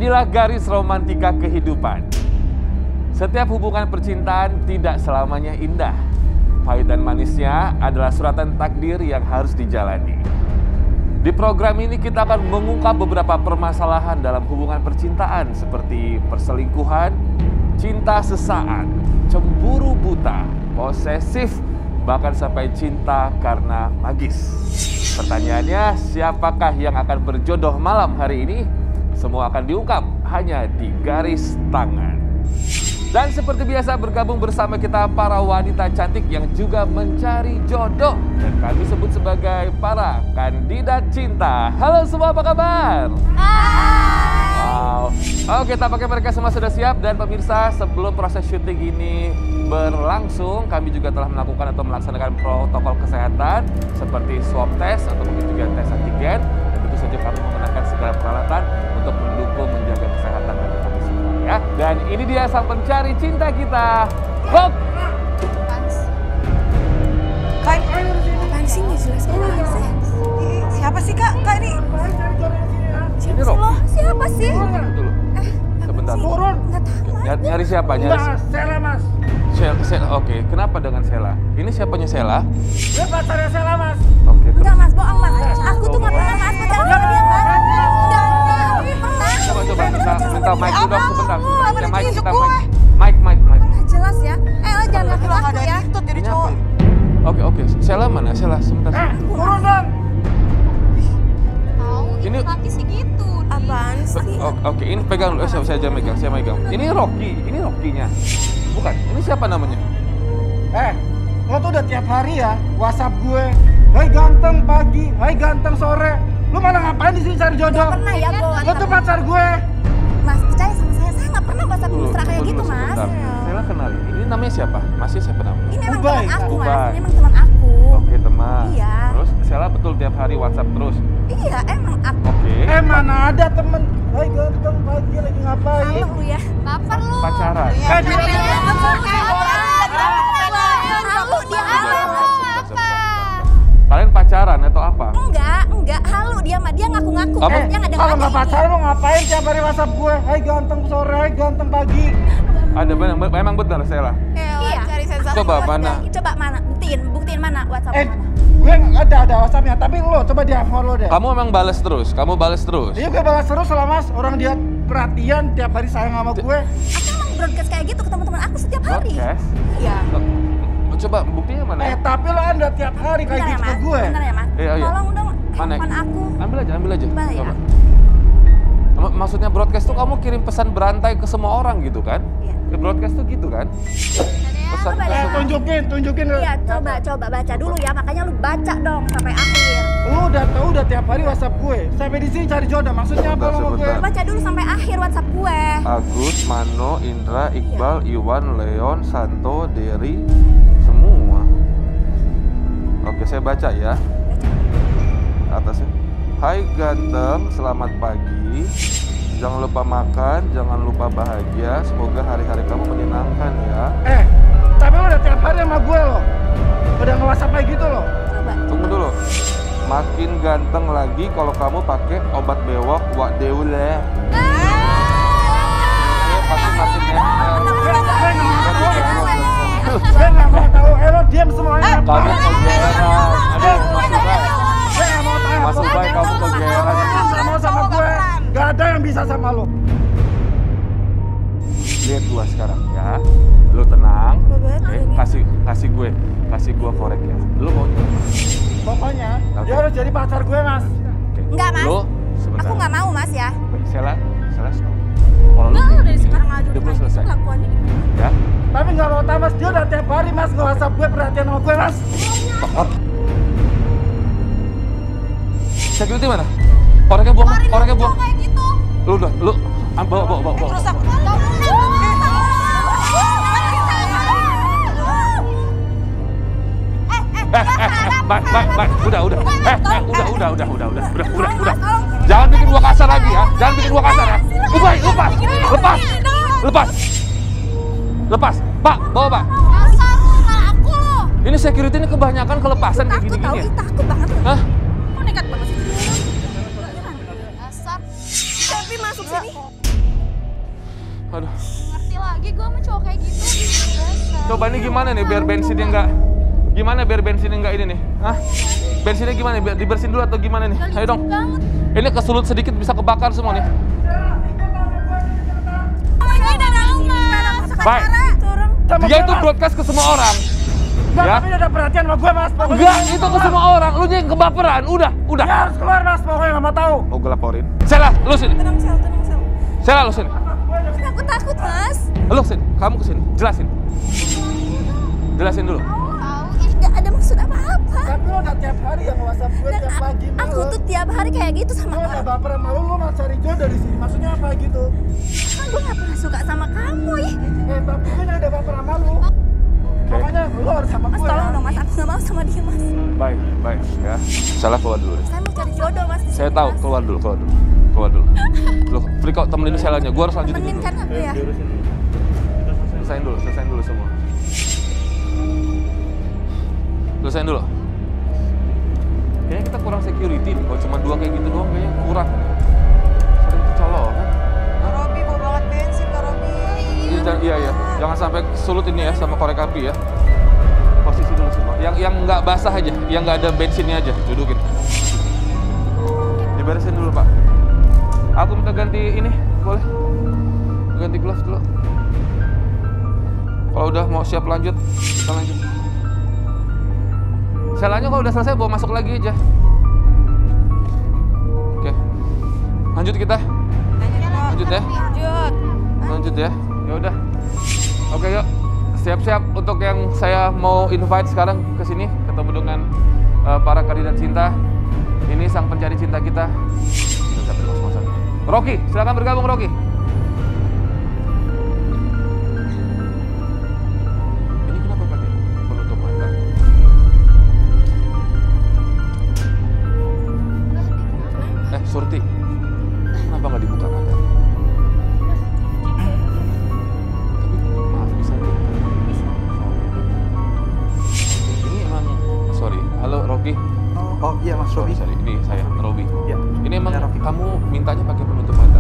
Inilah garis romantika kehidupan. Setiap hubungan percintaan tidak selamanya indah. Pahit dan manisnya adalah suratan takdir yang harus dijalani. Di program ini kita akan mengungkap beberapa permasalahan dalam hubungan percintaan seperti perselingkuhan, cinta sesaat, cemburu buta, posesif, bahkan sampai cinta karena magis. Pertanyaannya, siapakah yang akan berjodoh malam hari ini? Semua akan diungkap hanya di Garis Tangan. Dan seperti biasa bergabung bersama kita para wanita cantik yang juga mencari jodoh. Dan kami sebut sebagai para kandidat cinta. Halo semua, apa kabar? Hai. Wow. Oke, tampaknya mereka semua sudah siap. Dan pemirsa, sebelum proses syuting ini berlangsung, kami juga telah melakukan atau melaksanakan protokol kesehatan seperti swab test atau mungkin juga tes antigen. Dan tentu saja kami menggunakan segala peralatan untuk mendukung menjaga kesehatan bagi kami semua ya. Dan ini dia sang pencari cinta kita, Hok. Kak, apaan sih nggak jelas banget sih? Siapa sih kak? Kak ini? Ini Rok. Siapa sih? Dulu. Sebentar. Turun. Nggak tahu. Nyari siapa? Nyari Sela mas. Sela. Oke, kenapa dengan Sela? Ini siapanya Sela? Dia pacarnya Sela mas. Oke, terus. Enggak mas, bohong mas. Aku tuh nggak pernah mas pacaran sama dia mas. Coba minta mic dulu dong sebentar. Minta mic, minta Nggak mic. jelas ya. Lo jangan ngaku-ngaku ya. Jadi Ini cowok. apa? Oke. Sela mana? Sela sebentar. Turun dong. Ini Tapi segitu. Apaan sih? Oke, ini pegang dulu. Saya aja megang, saya megang. Ini Rocky, ini Rocky-nya. Bukan, ini siapa namanya? Lo tuh udah tiap hari ya WhatsApp gue. Hai ganteng pagi, hai ganteng sore. Lu malah ngapain di sini cari jodoh? Nggak pernah ya gue. Lo tuh pacar gue. Mas percaya sama saya nggak pernah WhatsApp mesra kayak gitu mas. Sebentar. Sela kenalin. Ini namanya siapa? Masih siapa namanya? Ini memang Ubay. teman aku mas. Ubay. Ini memang teman aku. Oke, teman. Iya. Terus Sela betul tiap hari WhatsApp terus. Iya emang aku. Oke. Mana ada temen. Hai ganteng pagi lagi ngapain? Halo lu ya. Baper lu. Pacaran. Dia Halo dia halo. Kalian pacaran atau apa? Enggak. Halo dia mah dia ngaku-ngaku. Kamu- Dia nggak Kalau dengar nggak pacaran lo ngapain tiap hari WhatsApp gue? Hai ganteng sore, hai ganteng pagi. Ada memang benar Sela. Iya. Cari sensasi. Coba mana? Coba mana? Buktiin mana WhatsApp mana? Gue nggak ada WhatsAppnya, tapi lo coba dia follow deh. Kamu memang balas terus. Kamu balas terus. Iya gue balas terus lah mas, orang dia perhatian tiap hari sayang sama gue. Aku emang broadcast kayak gitu ke teman-teman aku setiap hari. Broadcast? Iya. Coba buktinya mana ya? Tapi lo anda tiap hari kayak Bentar ya gitu ke mas. gue. Bentar ya mas. Iya. Tolong dong Mana? handphone aku. Ambil aja. Boleh ya? Coba. Maksudnya broadcast tuh kamu kirim pesan berantai ke semua orang gitu kan? Iya. Broadcast tuh gitu kan? Pesan Coba ke deh. semua. Tunjukin. Iya, coba baca dulu ya. Makanya lu baca dong sampai akhir. Lo udah tahu udah tiap hari WhatsApp gue. Sampai di sini cari jodoh. Maksudnya apa lo sama gue? Sebentar. Baca dulu sampai akhir WhatsApp gue. Agus, Mano, Indra, Iqbal, Iwan, Leon, Santo, Derry, semua. Oke, saya baca ya. Atasnya. Hai ganteng, selamat pagi. Jangan lupa makan, jangan lupa bahagia. Semoga hari-hari kamu menyenangkan ya. Tapi lo udah tiap hari sama gue lo. Udah nge-WhatsApp kayak gitu lo. Coba. Tunggu dulu. Makin ganteng lagi kalau kamu pakai obat bewok Wak Deule. Pasti makin nempel. Gue nggak mau tahu. Lo diam semuanya. Kamu kegeeran. Ada Gue nggak mau tahu. Mas Ubay, kamu kegeeran. Nggak mau sama gue. Gak ada yang bisa sama lo. Lihat gua sekarang ya. Lu tenang. Coba. Kasih gue korek ya. Lu mau Pokoknya Oke. dia harus jadi pacar gue mas. Oke. Enggak, Mas. Lu sebentar. Aku nggak mau mas ya. Sela stop. Kalau lu Udah gini, sekarang aja udah belum selesai. Kelakuannya gimana? Ya. Tapi nggak mau tahu mas. Dia udah tiap hari mas nge-WhatsApp gue perhatian sama gue mas. Security mana? Koreknya buang. Kayak gitu. Lu bawa. Rusak. Baik. Udah. Jangan bikin gua kasar lagi ya. Ubay, lepas. Pak, bawa Pak. Dasar lu malah aku lu. Ini security ini kebanyakan kelepasan kayak Takut tau, gini-gini ya. takut banget. Hah? Kok nekat banget sih? Dasar. Cepi masuk sini. Aduh. Ngerti lagi gue sama cowok kayak gitu. Biasa. Coba ini gimana nih biar bensinnya nggak... Gimana biar bensinnya nggak ini nih? Hah? Bensinnya gimana? Biar dibersihin dulu atau gimana nih? Ayo dong. Banget. Ini kesulut sedikit bisa kebakar semua nih. Ini dari lu, Mas. Baik. Dia itu broadcast ke semua orang. Mas, Ya. tapi ada perhatian sama gue mas. Pokoknya Enggak, itu ke semua orang. Lu yang kebaperan. Udah. dia harus keluar mas. Pokoknya nggak mau tahu. Mau gue laporin. Sela, lu sini. Tenang Sel, tenang Sel. Sela, lu sini. Aku takut, Mas. Lu sini. Kamu kesini. Jelasin. Jelasin dulu. Tahu, ih nggak ada maksud apa-apa. Tapi lo udah tiap hari yang WhatsApp gue Dan tiap pagi. aku tuh tiap hari kayak gitu sama Lo udah orang. baper sama lo mau cari jodoh di sini. Maksudnya apa gitu? Kan gue nggak pernah suka sama kamu, ih. Tapi gue udah baper sama lo. Makanya lo harus sama Mas gue. tolong dong Mas, aku nggak mau sama dia Mas. Baik, baik. Ya. Salah keluar dulu. Saya mau cari jodoh Mas. di Saya sini, tahu. Mas. Keluar dulu. Keluar dulu. Lu, Friko, temenin Selanya. Gue harus lanjutin Temenin dulu. kan aku ya. Selesain dulu semua. Selesain dulu. Kayaknya kita kurang security nih. Kalau cuma 2 kayak gitu doang kayaknya kurang. Sering kecolongan. Kak Robi mau banget bensin Kak Robi. Iya. Jangan sampai sulut ini ya sama korek api ya. Posisi dulu semua. Yang nggak basah aja, yang nggak ada bensinnya aja, dudukin. Diberesin dulu Pak. Aku minta ganti ini, boleh? Ganti gloves dulu. Kalau udah mau siap lanjut, kita lanjut. Selanya kalau udah selesai bawa masuk lagi aja. Oke. Lanjut kita. Lanjut ya. Lanjut ya. Ya udah. Oke, yuk. Siap-siap untuk yang saya mau invite sekarang ke sini ketemu dengan para kandidat cinta. Ini sang pencari cinta kita. Rocky, silakan bergabung Rocky. Ini kenapa pakai penutup mata? Surti. Kenapa nggak dibuka mata? Tapi maaf bisa nih. Ini emang sorry. Halo Rocky. Oh iya Mas Robi. Sorry. Ini saya Robi. Ya. Ini emang Ya, Rocky. kamu mintanya pakai penutup mata.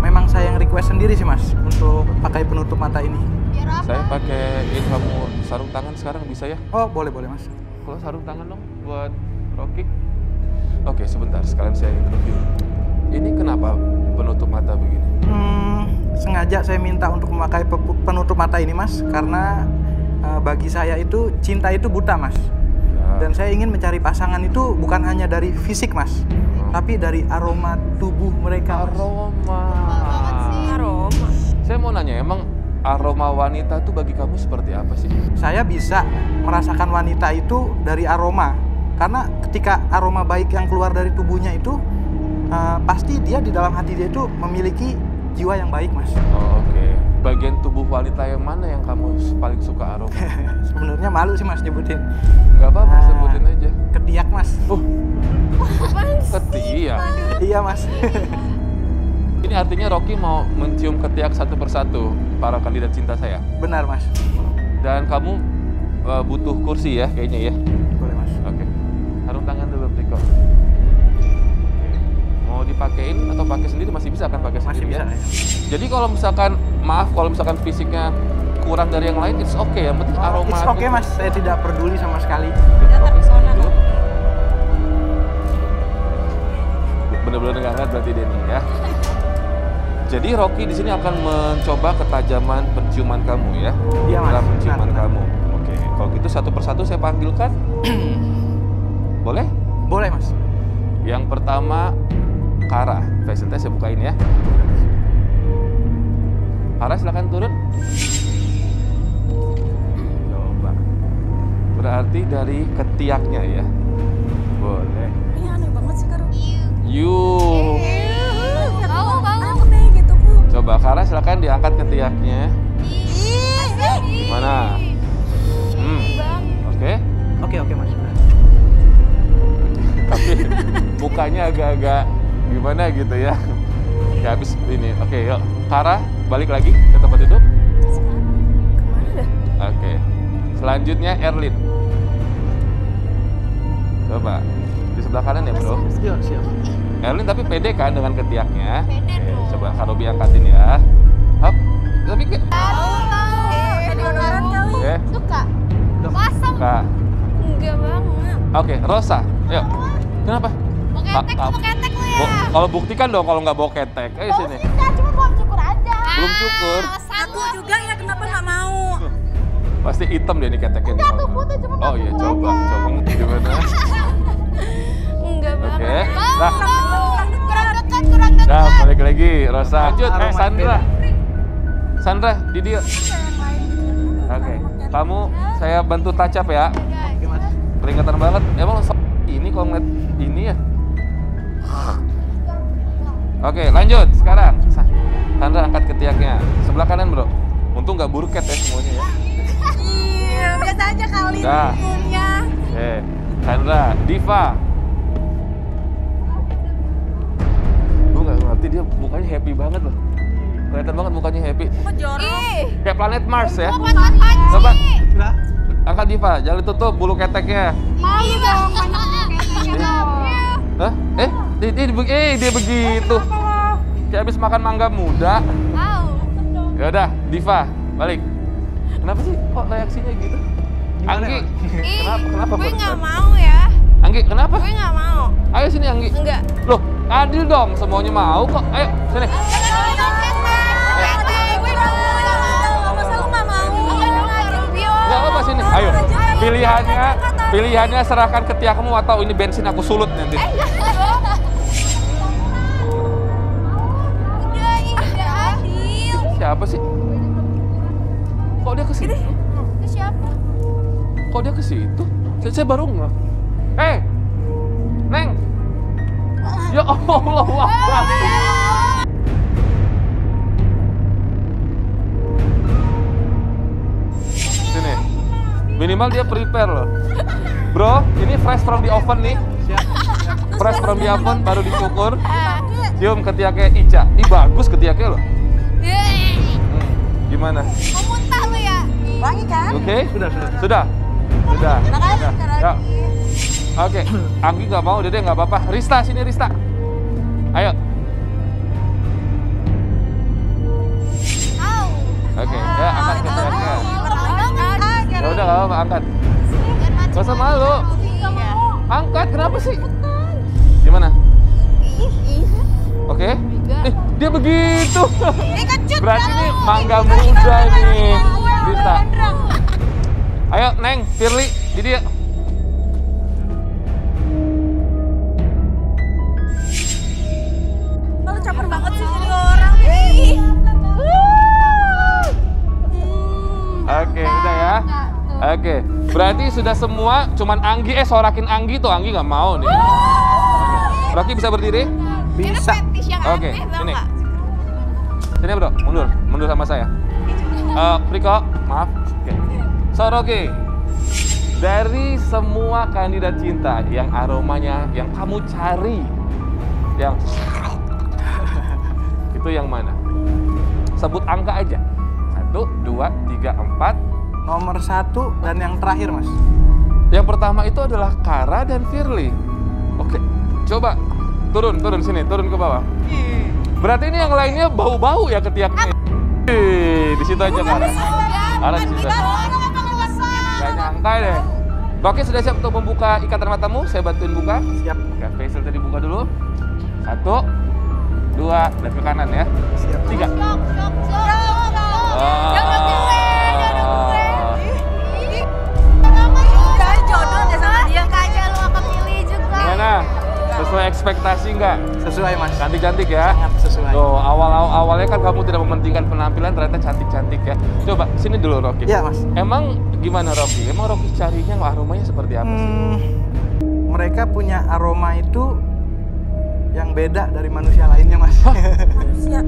Memang saya yang request sendiri sih Mas untuk pakai penutup mata ini. Biar apa? Saya pakein kamu sarung tangan sekarang bisa ya? Oh boleh Mas. Kalau sarung tangan dong buat Rocky. Oke, sebentar sekalian saya interview. Ini kenapa penutup mata begini? Sengaja saya minta untuk memakai penutup mata ini Mas karena bagi saya itu cinta itu buta Mas. Ya. Dan saya ingin mencari pasangan itu bukan hanya dari fisik Mas, tapi dari aroma tubuh mereka. Mas. Aroma. banget sih. Aroma. Saya mau nanya, emang aroma wanita tuh bagi kamu seperti apa sih? Saya bisa merasakan wanita itu dari aroma. Karena ketika aroma baik yang keluar dari tubuhnya itu pasti dia di dalam hati dia itu memiliki jiwa yang baik Mas. Oh, oke. Bagian tubuh wanita yang mana yang kamu paling suka aroma? Sebenarnya malu sih Mas nyebutin. Gak apa-apa, sebutin aja. Ketiak Mas. Ketiak. Iya Mas. Ini artinya Rocky mau mencium ketiak satu persatu para kandidat cinta saya. Benar Mas. Dan kamu butuh kursi ya kayaknya ya. Boleh Mas. Oke. Sarung tangan dulu, Priko. Mau dipakein atau pakai sendiri masih bisa kan pakai Masih sendiri bisa ya? ya. Jadi kalau misalkan maaf kalau misalkan fisiknya kurang dari yang lain, it's okay. Yang penting aroma. It's okay Mas, saya tidak peduli sama sekali. Ya terpesona Dulu. dong. Bener-bener nggak ngeliat berarti Denny ya. Jadi Rocky di sini akan mencoba ketajaman penciuman kamu ya. Iya, Mas. Dalam penciuman Benar. kamu. Oke. Kalau gitu satu persatu saya panggilkan. Boleh? Boleh Mas. Yang pertama Kara. Fashion test saya bukain ya. Kara silakan turun. Coba. Berarti dari ketiaknya ya. Boleh. Ini aneh banget sih Kak Robi. You. Bau. Aneh gitu Bu. Coba Kara silakan diangkat ketiaknya. Gimana? Oke. Oke Mas. Tapi mukanya agak-agak gimana gitu ya. Ya habis ini. Oke, yuk. Kara balik lagi ke tempat itu. Kemana dah? Oke. Selanjutnya Erlin. Coba di sebelah kanan ya, Bro. Siap. Erlin tapi pede kan dengan ketiaknya? Pede Oke, dong. coba Kak Robi angkatin ya. Hap. Tapi kayak Deodoran kali. Oke. Suka. Masam. Kak. Enggak banget. Oke, Rosa. Ayo. Kenapa? Mau ketek, mau ketek lu ya. Kalau buktikan dong kalau nggak bawa ketek. Ayo sini. Bisa, cuma belum cukur aja. Belum cukur. Aku juga ya, kenapa nggak mau? Pasti hitam deh nih keteknya. Enggak tuh putih, cuma Oh iya, coba gimana? Enggak banget. Oke. Nah, Kurang dekat. nah balik lagi Rosa. Lanjut, Sandra. Sandra, di dia. Oke. Kamu saya bantu touch up ya. Oke mas. Keringatan banget. Emang ini kalau ngeliat ini ya. Oke, lanjut sekarang. Sandra angkat ketiaknya. Sebelah kanan, Bro. Untung nggak buruket ya semuanya ya. Iya, biasa aja kali Dah. umurnya. Sandra, Diva. Gue nggak ngerti dia mukanya happy banget loh. Kelihatan banget mukanya happy. Kok jorok? Kayak planet Mars ya. Apaan Coba sih? Sudah? angkat Diva, jangan ditutup bulu keteknya. Malu dong, banyak keteknya dong. Hah? Dia begitu. Kayak habis makan mangga muda. Au. Ya udah, Diva, balik. Kenapa sih kok reaksinya gitu? Anggi, Ih, kenapa gue barusan? nggak mau ya. Anggi, kenapa? Gue nggak mau. Ayo sini Anggi. Enggak. Loh, adil dong, semuanya mau kok. Ayo, sini. Nggak apa-apa sini. Ayo. Pilihannya serahkan ketiakmu atau ini bensin aku sulut nanti. Udah adil. Siapa sih? Kok dia ke sini? Itu siapa? Kok dia ke situ? Saya baru nggak. Neng. Ya Allah, wah. Sini. Minimal dia prepare loh. Bro, ini fresh from the oven nih. Fresh from the oven, baru dicukur. Cium ketiaknya Ica. Ih bagus ketiaknya loh. Gimana? Mau muntah lu ya? Wangi kan? Oke? Sudah. Sudah. Makasih, Ya. Oke, Anggi nggak mau, Dede nggak apa-apa. Rista, sini Rista. Ayo. Au. Oke, ya angkat ketiaknya. Ya udah nggak apa-apa, angkat. Gak usah malu. Iya. Angkat, kenapa sih? Gimana? Oke? Dia begitu. Berarti ini mangga muda nih. Rista. Ayo, Neng, Firly, di dia. Malu caper banget sih jadi orang. Oke, udah ya. Oke, berarti sudah semua. Cuman Anggi, sorakin Anggi tuh. Anggi nggak mau nih. Oke. Rocky bisa berdiri? Bisa. Fetish yang Oke, aneh, tau sini. nggak? Sini bro, mundur sama saya. Priko, maaf. Oke. So Rocky, dari semua kandidat cinta yang aromanya yang kamu cari, yang itu yang mana? Sebut angka aja. 1, 2, 3, 4. Nomor 1 dan yang terakhir mas. Yang pertama itu adalah Kara dan Firly. Oke, coba turun sini, turun ke bawah. Berarti ini yang lainnya bau-bau ya ketiaknya. Di situ aja Kara. Kara di situ. Gak nyangka deh. Rocky sudah siap untuk membuka ikatan matamu? Saya bantuin buka. Siap. Oke, Faisal tadi buka dulu. 1, 2, dan ke kanan ya. Siap. 3. Jodoh deh sama dia. Aja lu akan pilih juga. Gimana? Sesuai ekspektasi nggak? Sesuai mas. Cantik-cantik ya? Sangat sesuai. Tuh, awalnya kan kamu tidak mementingkan penampilan, ternyata cantik-cantik ya. Coba, sini dulu Rocky. Iya mas. Emang gimana Rocky? Emang Rocky carinya aromanya seperti apa sih? Mereka punya aroma itu yang beda dari manusia lainnya mas. Manusia.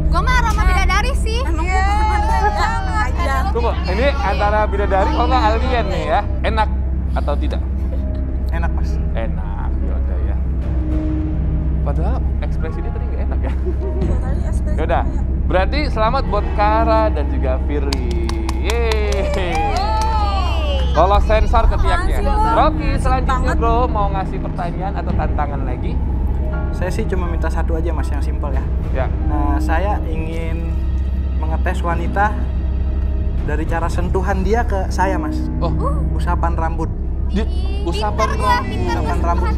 Gua mah aroma bidadari sih. Emang gue bukan manusia. Aja. Tunggu, ini antara bidadari kalau nggak alien nih ya? Enak atau tidak? Enak mas. Enak, yaudah ya. Padahal ekspresi dia tadi nggak enak ya? Yaudah, berarti selamat buat Kara dan juga Firly. Yeay. Lolos sensor ketiaknya. Rocky, selanjutnya bro mau ngasih pertanyaan atau tantangan lagi? Saya sih cuma minta satu aja mas yang simpel ya. Ya. Saya ingin ngetes wanita dari cara sentuhan dia ke saya, Mas. Oh, Usapan rambut. usapan Usapan rambut.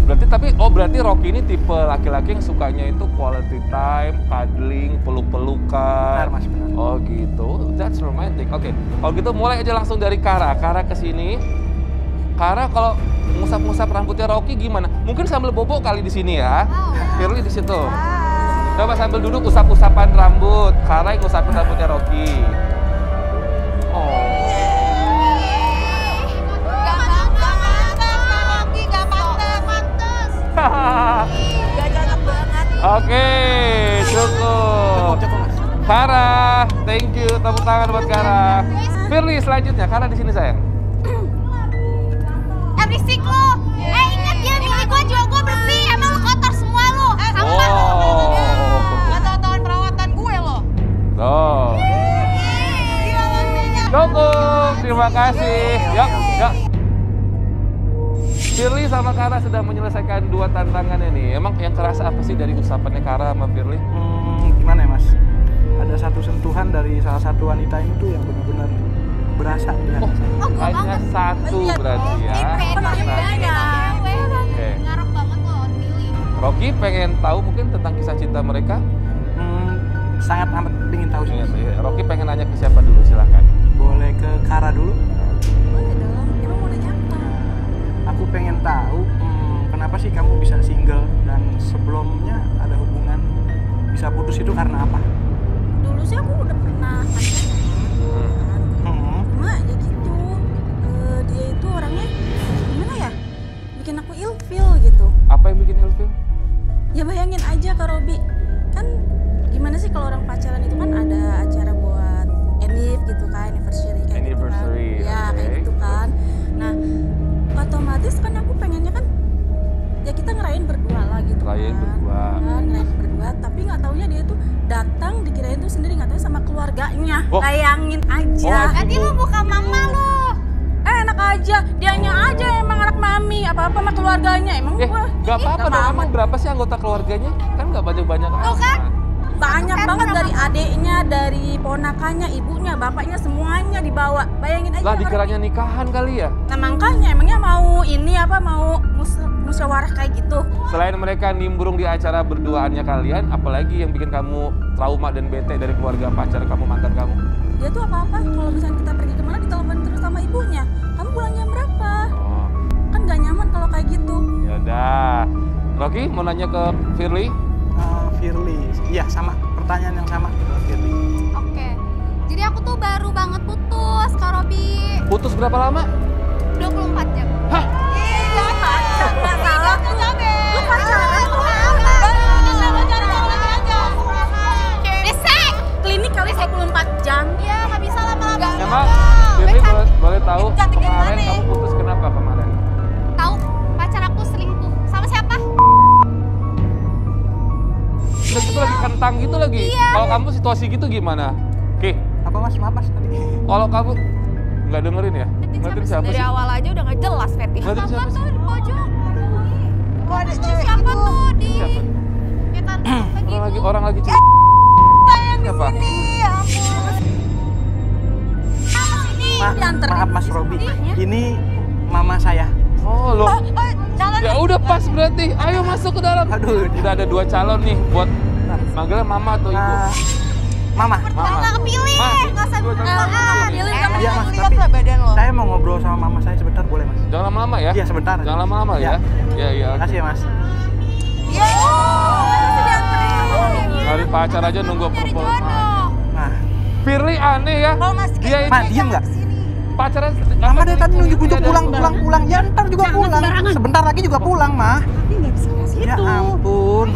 Berarti Rocky ini tipe laki-laki yang sukanya itu quality time, cuddling, peluk-pelukan. Benar, Mas, benar. Oh gitu, that's romantic. Oke, kalau gitu mulai aja langsung dari Kara. Kara kesini. Kara kalau ngusap-ngusap rambutnya Rocky gimana? Mungkin sambil bobo kali di sini ya. Firly di situ. Coba sambil duduk usap-usapan rambut. Kara yang ngusapin rambutnya Rocky. Oh. Gak cocok banget. Oke, cukup. Cukup, Mas. Kara, thank you. Tepuk tangan buat Kara. Firly selanjutnya, Kara di sini sayang. Berisik lu. Ingat ya, milih gua juga gua bersih. Emang lu kotor semua lu. Sampah. Gak tau-tauan perawatan gue loh. Tuh. Cukup, terima kasih. Yuk. Firly sama Kara sudah menyelesaikan 2 tantangannya nih. Emang yang kerasa apa sih dari usapannya Kara sama Firly? Gimana ya, Mas? Ada satu sentuhan dari salah satu wanita ini tuh yang benar-benar berasa di hati saya. Hanya satu berarti ya. Oke. Ngarep banget loh pilih. Rocky pengen tahu mungkin tentang kisah cinta mereka? Sangat amat ingin tahu sih. Rocky pengen nanya ke siapa dulu, silakan. Boleh ke Kara dulu? Boleh dong, emang mau nanya apa? Aku pengen tahu kenapa sih kamu bisa single dan sebelumnya ada hubungan bisa putus itu karena apa? Dulu sih aku udah pernah pacaran. Cuma ya gitu, dia itu orangnya gimana ya? Bikin aku ilfeel gitu. Apa yang bikin ilfeel? Ya bayangin aja Kak Robi, kan gimana sih kalau orang pacaran itu kan ada acara buat gitu kan, anniversary kayak Anniversary, gitu kan. Ya oke. kayak gitu kan. Nah otomatis kan aku pengennya kan ya kita ngerayain berdua lah gitu Ngerayain kan. berdua. Kan, ngerayain berdua, tapi nggak taunya dia tuh datang dikirain tuh sendiri, nggak tahu sama keluarganya. Oh. Bayangin aja. Nanti lu bukan mama lu. Enak aja, dianya aja emang anak mami, apa-apa sama keluarganya. Emang gua Gak apa-apa Gak dong, apa-apa. emang berapa sih anggota keluarganya? Kan gak banyak-banyak Tuh kan? banyak banget dari adeknya, dari ponakannya, ibunya, bapaknya, semuanya dibawa. Bayangin aja. Lah Kak dikiranya nikahan kali ya? Nah makanya emangnya mau ini apa, mau musyawarah kayak gitu. Selain mereka nimbrung di acara berduaannya kalian, apalagi yang bikin kamu trauma dan bete dari keluarga pacar kamu, mantan kamu? Dia tuh apa-apa kalau misalnya kita pergi kemana ditelepon terus sama ibunya. Kamu pulang jam berapa? Oh, Kan gak nyaman kalau kayak gitu. yaudah. Rocky mau nanya ke Firly? Firly, iya sama pertanyaan yang sama ke Firly. Oke. Jadi aku tuh baru banget putus, Kak Robi. Putus berapa lama? 24 jam. Hah? Iya, pacar. Gak salah tuh. Lu pacaran tuh. Desek! Klinik kali 24 jam. Iya, nggak bisa lama-lama. Emang Firly boleh tahu kemarin kamu putus kenapa kemarin? Tahu pacar aku selingkuh. Sama siapa? Udah gitu lagi kentang gitu lagi. Iya. Kalau kamu situasi gitu gimana? Oke, Apa Mas? Maaf Mas tadi. kalau kamu nggak dengerin ya? Ngeliatin siapa Dari sih? awal aja udah nggak jelas, Ferdi. Ngeliatin siapa sih? Di pojok. Kok ada Siapa tuh di? Siapa? Ya tante lagi. Orang lagi cerita. Siapa? Maaf Mas Robi, ini mama saya. Oh loh. Ya udah pas berarti. Ayo masuk ke dalam. Aduh. Udah ada 2 calon nih buat manggilnya mama atau ibu. Mama. Nggak kepilih. Nggak usah Dua calon. pilih. Iya Mas, tapi saya mau ngobrol sama mama saya sebentar boleh Mas? Jangan lama-lama ya. Iya sebentar. Jangan lama-lama ya. Iya iya. Makasih ya Mas. Dari pacar aja nunggu approval. Nah, Firly aneh ya. Dia Ma, ini diem nggak? pacaran. Mama dari tadi nunggu untuk pulang. Ya ntar juga pulang. Sebentar lagi juga pulang, Ma. Ya ampun.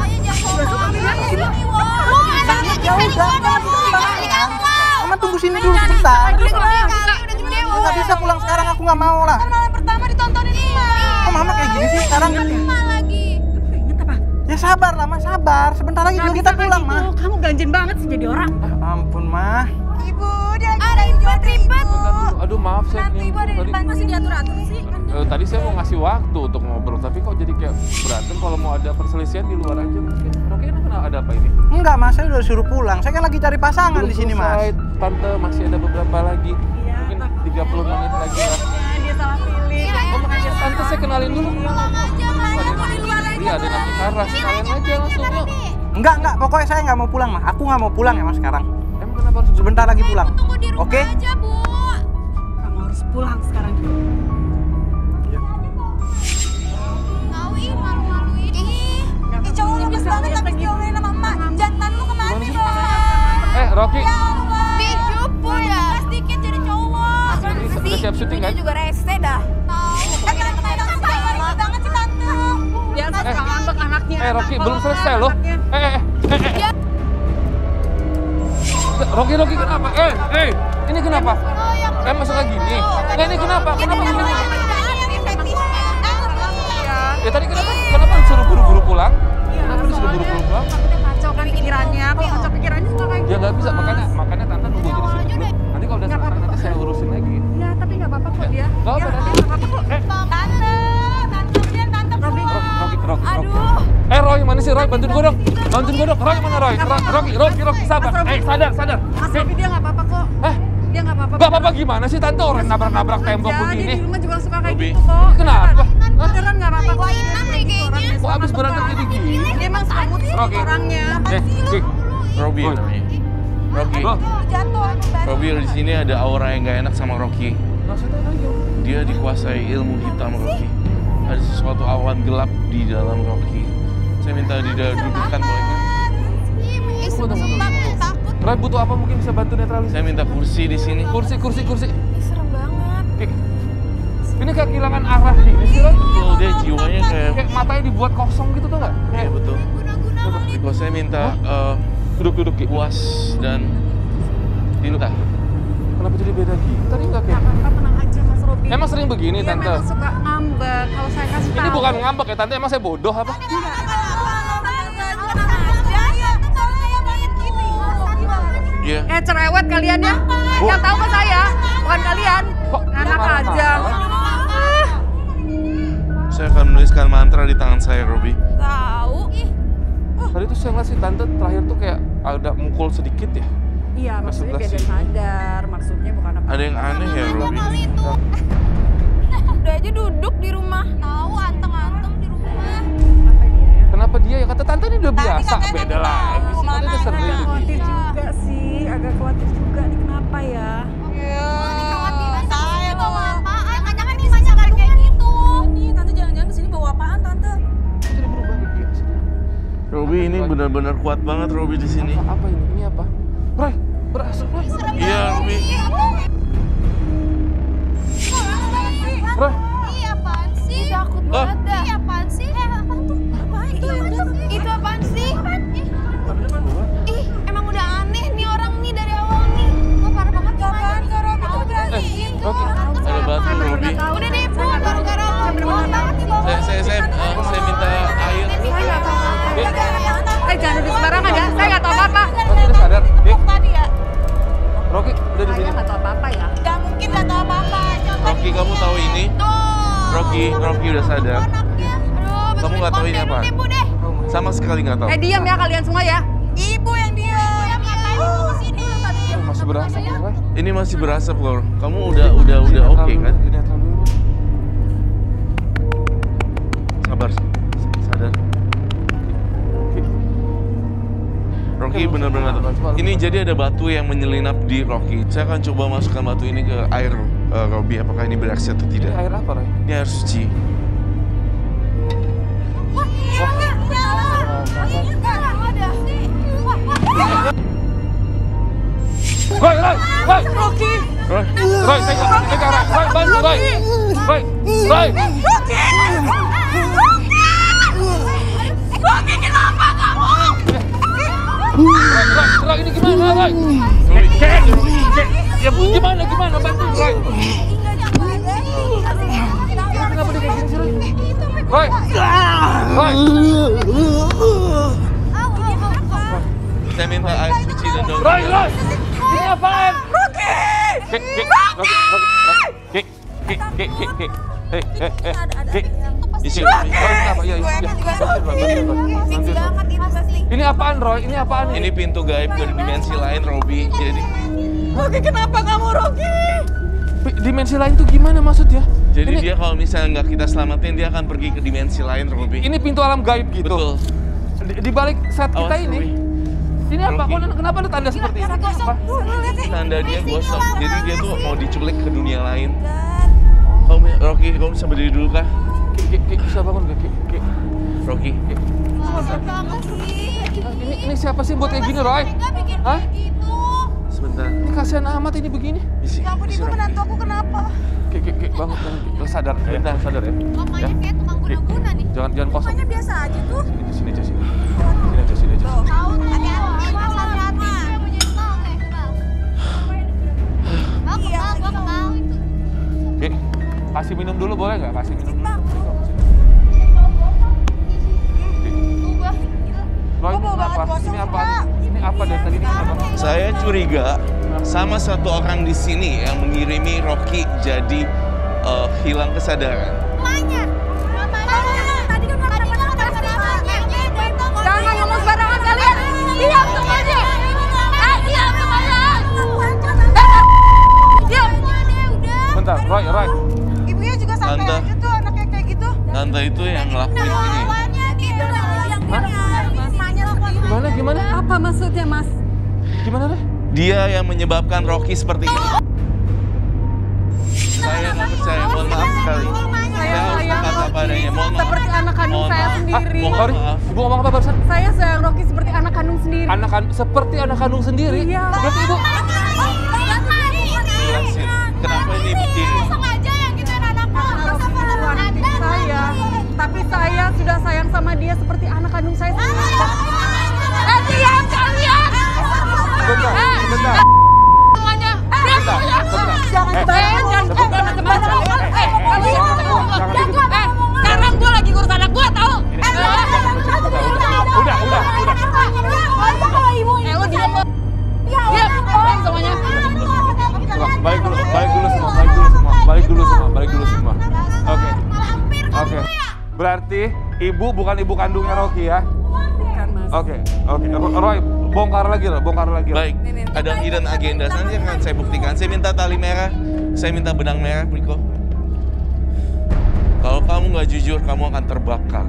Mama tunggu sini dulu sebentar. Nggak bisa pulang sekarang, aku nggak mau lah. Malam pertama ditontonin Emak. Kok Mama kayak gini sih sekarang? Lagi. Ingat apa? Ya sabar lah, Ma, sabar. Sebentar lagi juga kita pulang, Ma. Kamu ganjen banget sih jadi orang. Ampun, Ma. Ibu, dia Ada ribet-ribet. Aduh maaf saya Nanti ibu ada di tadi, depan masih diatur-atur sih. tadi saya mau ngasih waktu untuk ngobrol tapi kok jadi kayak berantem kalau mau ada perselisihan di luar aja mungkin. Oke, kenapa? ada apa ini? Enggak mas, saya udah disuruh pulang. Saya kan lagi cari pasangan di sini mas. Selesai, Tante, masih ada beberapa lagi. Mungkin 30 menit lagi lah. Dia salah pilih. Oh, makanya Tante saya kenalin dulu. Pulang aja, Mas. Mau di luar aja. Iya, ada Nabi Karas. Kalian aja langsung yuk. Enggak, pokoknya saya nggak mau pulang mas. Aku nggak mau pulang ya mas sekarang. Emang kenapa harus Sebentar lagi pulang. Tunggu di rumah Oke? aja, Bu. Kamu harus pulang sekarang juga. Tahu ih, malu-maluin. Ih, cowok lu bisa banget habis diomelin sama emak. Jantan lu kemana dong? Rocky, Bijupu ya. Sedikit jadi cowok. udah siap syuting kan? Juga rese dah. Tahu. Tante banget sih Tante. Dia suka ngambek anaknya. Rocky, belum selesai loh. Rocky kenapa? Ini kenapa? Masuk lagi gini. Ini kenapa? Kenapa begini? Ya tadi kenapa disuruh buru-buru pulang? Kenapa disuruh buru-buru pulang? Takutnya kacau kan pikirannya. Kalau kacau pikirannya suka kayak Ya gitu. nggak bisa, makanya Tante nunggu aja di sini dulu. Nanti kalau udah selesai nanti saya urusin lagi. Ya, tapi nggak apa-apa kok dia. Nggak apa, Ya, nanti. dia nggak apa-apa kok. Rocky. Roy mana sih Roy? Bantuin gue dong. Roy mana Roy? Rocky sabar. Sadar. Mas Robi dia nggak apa-apa kok. Dia nggak apa-apa. Gak apa-apa gimana sih Tante? Orang nabrak-nabrak tembok Dia begini. di rumah juga suka kayak Robi. gitu kok. Kenapa? Beneran nggak apa-apa kok. Kok abis berantem jadi gini? Dia emang suka mood Rocky. orangnya. Kik. Robi namanya. Rocky. Bro, Robi di sini ada aura yang gak enak sama Rocky. maksudnya lagi. Dia dikuasai ilmu hitam Rocky. Ada sesuatu awan gelap di dalam Rocky. Saya minta dudukkan boleh nggak? Takut. Roy butuh apa mungkin bisa bantu netralisir? Saya minta kursi di sini. Kursi. Serem banget. Kik. Ini kayak kehilangan arah gini sih Roy. Betul, dia jiwanya kayak... Kayak matanya dibuat kosong gitu tuh nggak? Iya betul. Kalau saya minta Duduk Kik. puas dan tinta. Kenapa jadi beda gitu? Tadi nggak kayak. Kakak tenang aja Mas Robi. Emang sering begini Dia Tante? memang suka ngambek. Kalau saya kasih tahu. Ini bukan ngambek ya Tante, emang saya bodoh apa? Iya. Cerewet kalian ya. Yang tahu kan saya, bukan kalian. Kok Enak marah-marah? aja. Saya akan menuliskan mantra di tangan saya, Robi. Tahu. Tadi tuh saya ngeliat si Tante terakhir tuh kayak ada mukul sedikit ya. Iya, maksudnya sebelah biar dia sini. sadar. Maksudnya bukan apa. Ada yang aneh ya, Robi? Kali itu. Udah aja duduk di rumah. Tahu anteng-anteng di rumah. Apa dia ya? Kenapa dia ya? Kata Tante ini udah biasa, katanya beda tahu, lagi sih. Tante udah sering Agak begini. khawatir juga sih. Agak khawatir juga nih kenapa ya. Saya bawa apaan? Jangan-jangan nih pacar kayak gitu. Nih, Tante jangan-jangan kesini bawa apaan, Tante? Jadi berubah kayak gitu. Robi ini benar-benar kuat banget Robi di sini. Apa ini? Ini apa? Roy, berasap Roy. Iya, Robi. Roy, Ih, apaan sih? Takut banget dah. Ih, apaan sih? Apaan tuh? Apaan itu? Itu apaan sih? Ih, emang udah aneh nih orang nih dari awal nih. Kok parah banget gimana? Kak Robi tuh berani. Rocky. Ada batu, Robi. Udah deh, Bu, gara-gara lo. Bohong banget nih, bohong. Saya minta air. Saya nggak tahu apa-apa. Jangan duduk sembarangan ya. Saya nggak tahu apa-apa. Rocky udah sadar. Kik. Tadi ya. Rocky udah di Saya sini. nggak tahu apa-apa ya. Gak mungkin gak tahu apa-apa. Rocky, kamu tahu ini? Tuh. Rocky udah sadar. Anaknya. Aduh, Kamu nggak tahu ini apa? Ibu deh. Sama sekali nggak tahu. Diam ya kalian semua ya. Ibu yang diam. Yang ngapain ibu kesini? Masih berasap Roy. Ini masih berasap loh. Kamu udah oke kan? Netral dulu. Sabar, sadar. Rocky benar-benar. Ini jadi ada batu yang menyelinap di Rocky. Saya akan coba masukkan batu ini ke air Robi. Apakah ini bereaksi atau Ini tidak? air apa Roy? Ini air suci. Roy. Rocky. Roy, pegang Roy. Roy, bantu Roy. Roy. Roy, ini gimana Roy? Ya gimana bantu Roy. Kenapa dia kayak gini sih Roy? Roy. Saya minta air suci dan daun. Roy. Ini apaan? Rocky. Kik. Isi. Kenapa? Iya. Fix banget ini pasti. Ini apaan, Roy? Ini apaan Ini pintu gaib dari dimensi lain, Robby. Jadi Rocky, kenapa kamu, Rocky? dimensi lain tuh gimana maksudnya? Jadi Ini- dia kalau misalnya nggak kita selamatin, dia akan pergi ke dimensi lain, Robby. Ini pintu alam gaib gitu. Betul. Di balik saat kita Awas, ini. Robby. Ini apa? Rocky. Kenapa ada tanda seperti ini? Apa? Tanda dia gosok. Jadi dia tuh mau diculik ke dunia lain. Rocky, kamu bisa berdiri dulu kah? Ki, bisa bangun gak, Ki? Rocky. Masa banget sih. Ini siapa sih buat kayak gini, Roy? Mereka bikin Hah? kayak gitu. Sebentar. Ini kasihan amat ini begini. Isi. Ya ampun, Isi, itu Rocky. menantu aku kenapa? Ki, bangun. Lo sadar, sadar ya. Mamanya kayak tukang guna-guna nih. Jangan kosong. Makanya biasa aja tuh. Sini aja. Tahu hati-hati, Mas, hati-hati. Kebal itu. Ki, kasih minum dulu boleh nggak? Kasih minum dulu. Roy, Gua bawa banget apa? kosong, Ini apa? Kak. Ini apa dari tadi ini apa? Saya curiga sama satu orang di sini yang mengirimi Rocky jadi hilang kesadaran. Mamanya. Tadi kan Jangan ngomong sembarangan kalian. Diam semuanya. Diam semuanya. Diam. Bentar, Roy. Ibunya juga sampai Tante. aja tuh anaknya kayak gitu. Tante itu yang ngelakuin ini. Gimana? Apa maksudnya, Mas? Gimana deh? Dia yang menyebabkan Rocky seperti ini. Saya nggak percaya, mohon maaf sekali. Saya harus berkata padanya, mohon maaf. Seperti anak kandung Mohon saya maaf. sendiri. Mohon maaf. Ibu ngomong apa barusan? Saya sayang Rocky seperti anak kandung sendiri. Seperti anak kandung sendiri? Iya. Berarti ibu... Jelasin, kenapa ini begini? Sengaja yang gituin anakku. Wanita saya, tapi saya sudah sayang sama dia seperti anak kandung saya sendiri. Diam kalian! Sebentar. Semuanya! Sebentar. Jangan sembarangan! Sekarang gue lagi ngurus anak gue, tau? Udah. Lu diam lo! Diam! Semuanya! Balik dulu semua. Oke. Berarti ibu bukan ibu kandungnya Rocky ya? Bukan, Mas. Oke. Roy, bongkar lagi. Baik, ada hidden agenda. Nanti akan saya buktikan. Saya minta tali merah, saya minta benang merah, Riko. Kalau kamu nggak jujur, kamu akan terbakar.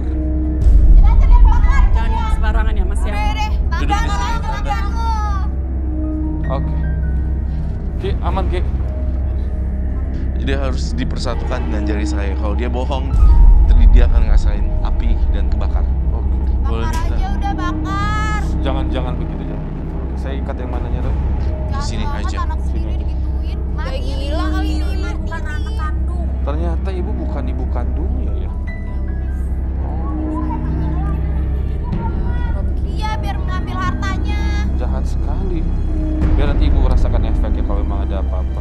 Jangan sembarangan ya, Mas ya. Duduk di sini, Tante. Oke. Ki, aman Ki. Dia harus dipersatukan dengan jari saya. Kalau dia bohong, dia akan ngerasain api dan kebakar. Oke. Boleh Bakar minta? aja udah bakar. Jangan begitu. Oke, saya ikat yang mananya tuh. Di sini aja. Anak sendiri digituin. Mati gila kali ini. Bukan anak kandung. Ternyata ibu bukan ibu kandungnya ya. Iya, biar mengambil hartanya. Jahat sekali. Biar nanti ibu merasakan efeknya kalau memang ada apa-apa.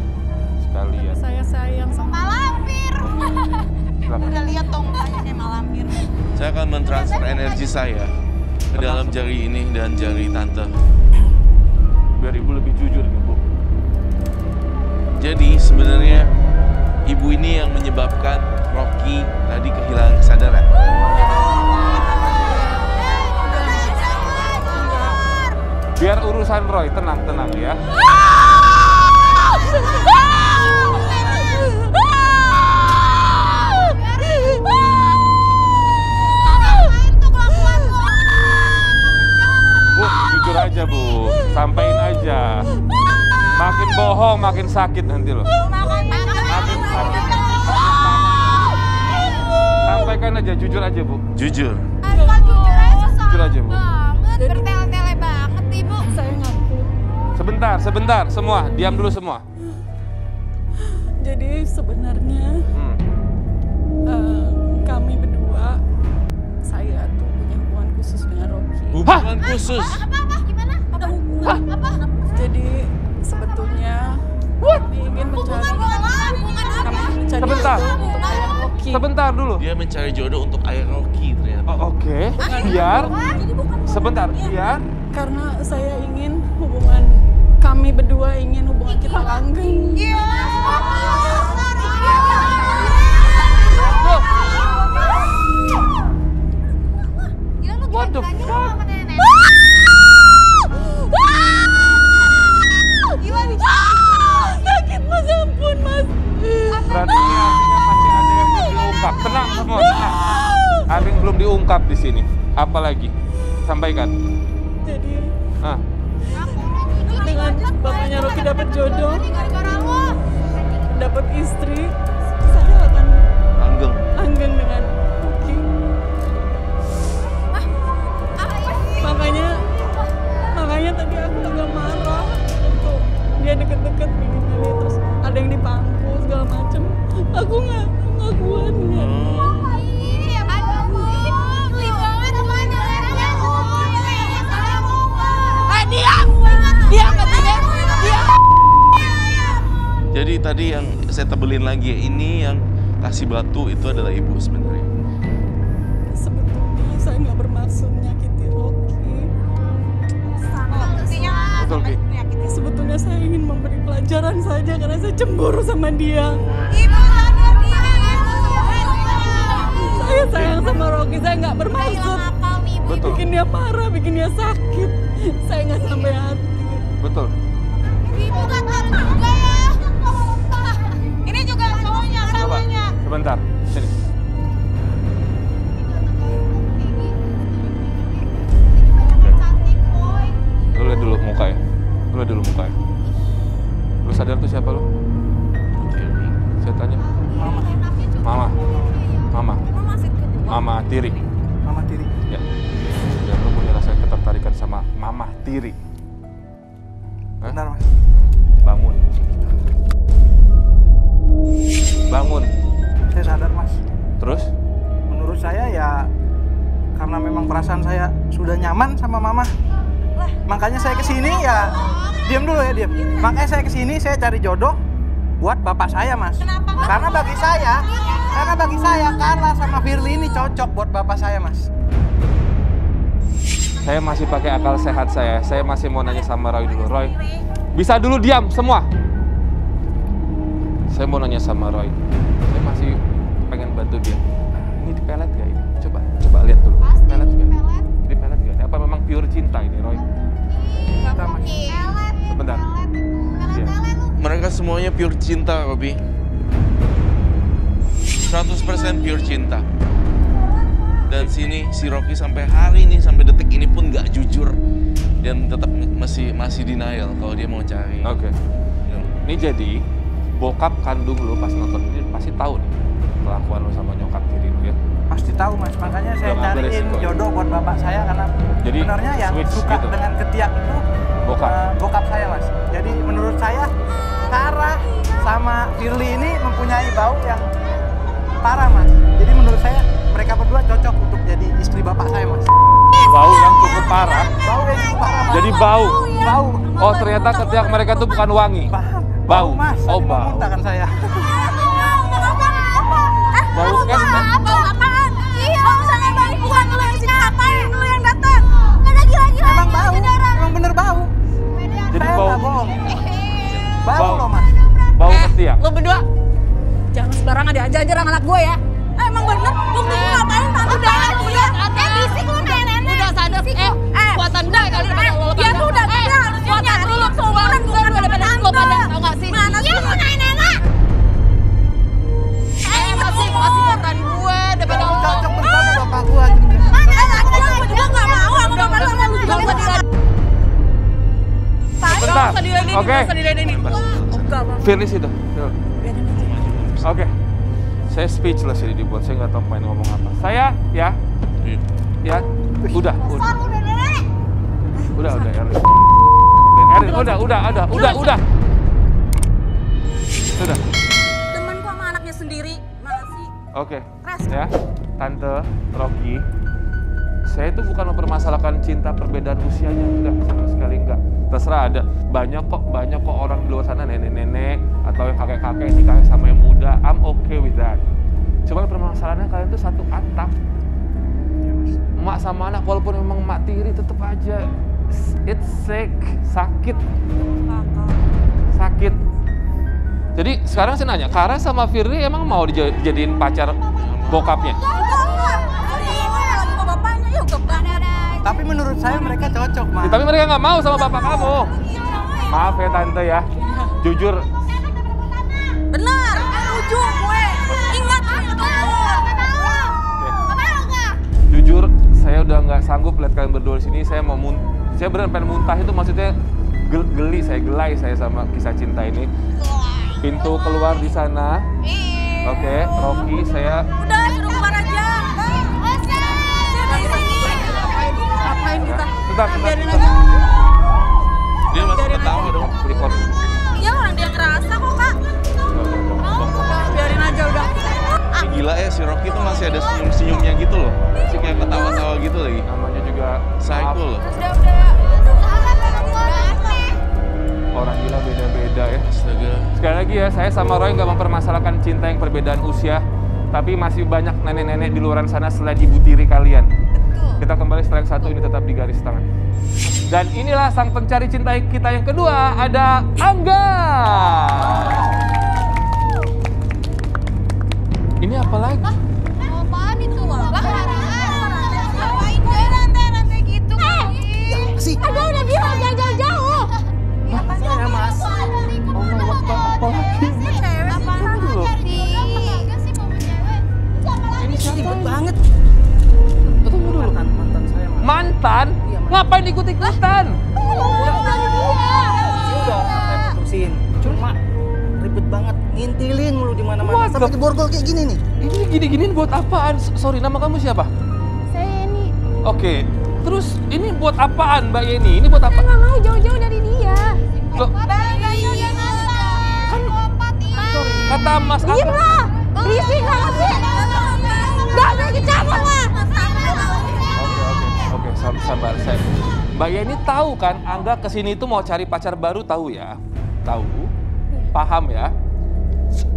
Sekalian. Saya sayang sama Malampir. Silakan. Udah lihat dong mukanya kayak malampir. Saya akan mentransfer energi saya ke dalam jari ini dan jari tante. Biar ibu lebih jujur nih bu. Jadi sebenarnya ibu ini yang menyebabkan Rocky tadi kehilangan kesadaran. Biar urusan Roy, tenang ya. Bu, jujur aja bu, sampein aja. Makin bohong, makin sakit nanti loh. Makin sakit. Sampaikan aja, jujur aja bu. Jujur. Jujur aja bu. Banget, bertele-tele banget ibu. Saya ngaku. Sebentar, semua, diam dulu semua. Jadi sebenarnya kami berdua, saya tuh punya hubungan khusus dengan Rocky. Hubungan khusus. Apa? Gimana? Ada hubungan? Apa? Jadi sebetulnya kami ingin mencari Sebentar. jodoh untuk ayah Rocky. Sebentar dulu. Dia mencari jodoh untuk ayah Rocky ternyata. Oke. Biar. Sebentar, biar. Karena saya ingin hubungan kami berdua ingin hubungan kita langgeng. Tuh. belum diungkap di sini. Apa lagi? Sampaikan. Jadi Ah, dengan bapaknya Rocky dapat jodoh, dapat istri, saya akan langgeng dengan Rocky. Makanya tadi aku agak marah untuk dia deket-deket begini, terus ada yang dipangku segala macem. Aku nggak kuat ya. Jadi tadi yang saya tebelin lagi ya, ini yang kasih batu itu adalah ibu sebenarnya. Sebetulnya saya nggak bermaksud menyakiti Rocky. betul Ki. Sebetulnya saya ingin memberi pelajaran saja karena saya cemburu sama dia. Saya sayang sama Rocky, saya nggak bermaksud Betul. bikin dia parah, bikin dia sakit. Saya nggak sampai hati. Betul. Ini juga cowoknya, Coba, samanya. sebentar. Sini. Lu lihat dulu muka ya. Lu lihat dulu muka ya. Lu sadar tuh siapa lu? Saya tanya. Mama. Mama Tiri. Mama Tiri. Ya. Dan lu punya rasa ketertarikan sama Mama Tiri. Hah? Benar, Mas. Bangun. Bangun. Saya sadar, Mas. Terus? Menurut saya ya karena memang perasaan saya sudah nyaman sama Mama. Makanya saya kesini ya. Diam dulu ya, diam. Makanya saya kesini, saya cari jodoh buat bapak saya, Mas. Karena bagi saya Carla sama Firly ini cocok buat bapak saya, Mas. Saya masih pakai akal sehat saya. Saya masih mau nanya sama Roy dulu. Roy, bisa dulu diam semua. Saya mau nanya sama Roy. Saya masih pengen bantu dia. Ini dipelet gak ini? Coba lihat dulu. Dipelet gak? Dipelet gak? Apa memang pure cinta ini, Roy? Kita, Mas. Sebentar. Iya. Mereka semuanya pure cinta, Robi. 100% pure cinta. Dan sini si Rocky sampai hari ini, sampai detik ini pun nggak jujur dan tetap masih denial kalau dia mau cari. Oke. Ini jadi bokap kandung lu pas nonton ini pasti tahu nih kelakuan lu sama nyokap tiri lu ya. Pasti tahu, Mas. Makanya saya Udah ngambil cariin resiko. jodoh buat bapak saya karena Jadi, sebenarnya yang switch suka gitu. dengan ketiak itu Bokap. bokap saya, Mas. Jadi menurut saya Kara sama Firly ini mempunyai bau yang parah, Mas. Jadi menurut saya mereka berdua cocok untuk jadi istri bapak saya, Mas. Bau yang cukup parah. Bau yang cukup parah, Mas. Jadi bau. bau. Oh, ternyata ketiak mereka tuh bukan wangi. Bau. Mas. Oh, Tadi mau bau. muntah kan saya. Bau kan? Apaan? Iya, misalnya balik bukan lu yang sini ngapain? Lu yang datang. Gak ada gila-gila. Emang bau. Emang bener bau. Jadi Saya bau. nggak bohong. Bau Bau. loh, Mas. Bau ketiak. Lo berdua jangan sembarangan diajar-ajar anak gue ya. Emang bener, bukti gue ngapain tante? Udah, bisik lu nenek. Udah sadar, kuatan gue kali pada lo. Dia tuh udah gila, harusnya nyari seumuran gue udah pada lo pada, tau gak sih? Mana sih? Dia mau nenek. Masih kuatan gue, udah pada lo. Cocok bersama bapak gua. Gue juga gak mau sama bapak lu, sama lu juga gue tidak. Bentar. Oke. Firly situ. Oke. Saya speechless ini dibuat. Saya nggak tahu main ngomong apa. Saya ya. Ya. Udah. Udah, Erin. Erin, udah. Sudah. Demen kok sama anaknya sendiri. Masih. Oke. Ya. Tante Rocky. Saya itu bukan mempermasalahkan cinta perbedaan usianya, enggak, sama sekali enggak. Terserah ada banyak kok orang di luar sana nenek-nenek atau yang kakek-kakek nikah sama yang muda. I'm okay with that. Cuman permasalahannya kalian tuh satu atap. Emak sama anak walaupun memang emak tiri tetap aja it's sick, sakit. Jadi sekarang saya nanya, Kara sama Firly emang mau dijadiin pacar bokapnya? Tapi menurut saya mereka cocok, Mas. Ya, tapi mereka nggak mau sama bapak kamu. Maaf ya tante ya, jujur. Benar, setuju gue. Ingat. sanggup lihat kalian berdua di sini. Saya beneran pengen muntah, itu maksudnya gelai saya sama kisah cinta ini. Pintu keluar di sana. Oke, Rocky, saya... Udah, suruh keluar aja. Ngapain kita? Bentar. Biarin aja. Dia masih ketawa dong. Record. Iya, orang dia ngerasa kok, Kak. Biarin aja udah. Ini gila ya, si Rocky tuh masih ada senyum-senyumnya gitu loh. Masih kayak ketawa-tawa gitu lagi. Namanya juga Psycho loh. Udah. orang gila beda-beda ya. Astaga. Sekali lagi ya, saya sama Roy nggak mempermasalahkan cinta yang perbedaan usia, tapi masih banyak nenek-nenek di luar sana selain ibu tiri kalian. Betul. Kita kembali setelah yang satu ini tetap di garis tangan. Dan inilah sang pencari cinta kita yang kedua, ada Angga. Ini apa lagi? Apaan itu? Ngapain deh rantai gitu? Sih. Ada udah bilang jangan jauh-jauh. Apa sih ya, Mas? Apa lagi? Ini sih ribet banget. Tunggu dulu. Mantan saya, Mas. Mantan? Iya, Mas. Ngapain ikut-ikutan? Udah, saya putusin. Cuma ribet banget, ngintilin mulu di mana-mana. What Sampai the- diborgol kayak gini nih. Ini gini-giniin buat apaan? Sorry, nama kamu siapa? Saya ini. Oke, terus ini buat apaan Mbak Yeni? Ini buat apa? Saya nggak mau jauh-jauh dari dia. Loh, kata Mas Diem Angga. lah, berisik banget sih. Nggak ada kecampur lah. Oke, sabar. Saya. Mbak Yeni tahu kan Angga kesini itu mau cari pacar baru, tahu ya? Tahu? Paham ya?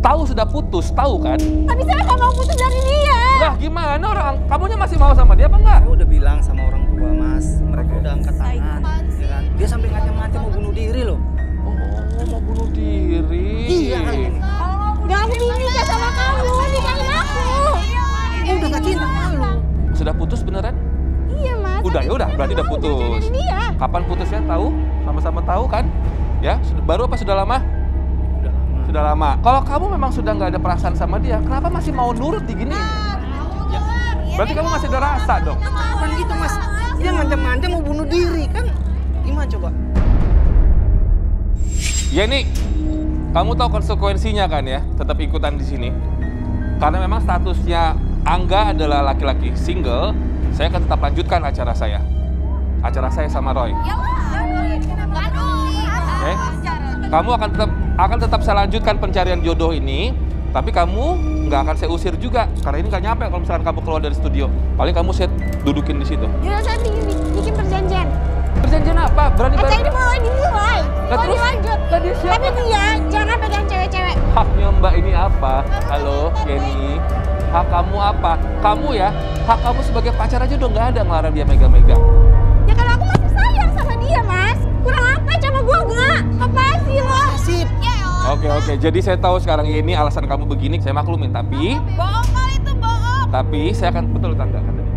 Tahu sudah putus, tahu kan? Tapi saya nggak mau putus dari dia. Lah gimana orang, kamunya masih mau sama dia apa enggak? Saya udah bilang sama orang tua, Mas. Mereka udah angkat tangan. Ya kan? Dia sampai ngancam-ngancam mau bunuh diri loh. Oh, mau bunuh diri. Iya. Nggak mau nikah sama kamu, nikahin aku. Dia udah gak cinta sama lu. Sudah putus beneran? Iya mas. Udah, ya udah, berarti udah Mau putus. jauh-jauh dari dia. Kapan putusnya tahu? Sama-sama tahu kan? Ya, baru apa sudah lama? Udah lama. Sudah lama. Kalau kamu memang sudah nggak ada perasaan sama dia, kenapa masih mau nurut diginiin? Berarti kamu masih ada rasa dong? Bukan gitu, Mas. Dia ngancam-ngancam mau bunuh diri kan? Gimana coba? Yeni, kamu tahu konsekuensinya kan ya? Tetap ikutan di sini. Karena memang statusnya Angga adalah laki-laki single, saya akan tetap lanjutkan acara saya. Acara saya sama Roy. Oke? Kamu akan tetap saya lanjutkan pencarian jodoh ini, tapi kamu nggak akan saya usir juga, karena ini nggak nyampe kalau misalkan kamu keluar dari studio. Paling kamu saya dudukin di situ. Yaudah saya bikin perjanjian. Perjanjian apa? Berani Acara ini banget. mau dimulai. Lah, Mau terus? dilanjut. Tadi siapa? Tapi dia jangan pegang cewek-cewek. Haknya Mbak ini apa? Halo, Yeni. Hak kamu apa? Kamu ya, hak kamu sebagai pacar aja udah nggak ada ngelarang dia megang-megang. Ya kalau aku masih sayang sama dia mas. Kurang apa coba gua enggak? Apaan sih lo? Sip. Oke, jadi saya tahu sekarang Yeni alasan kamu begini, saya maklumin. Tapi Bohong kali itu bohong. saya akan betul tangga kata dia.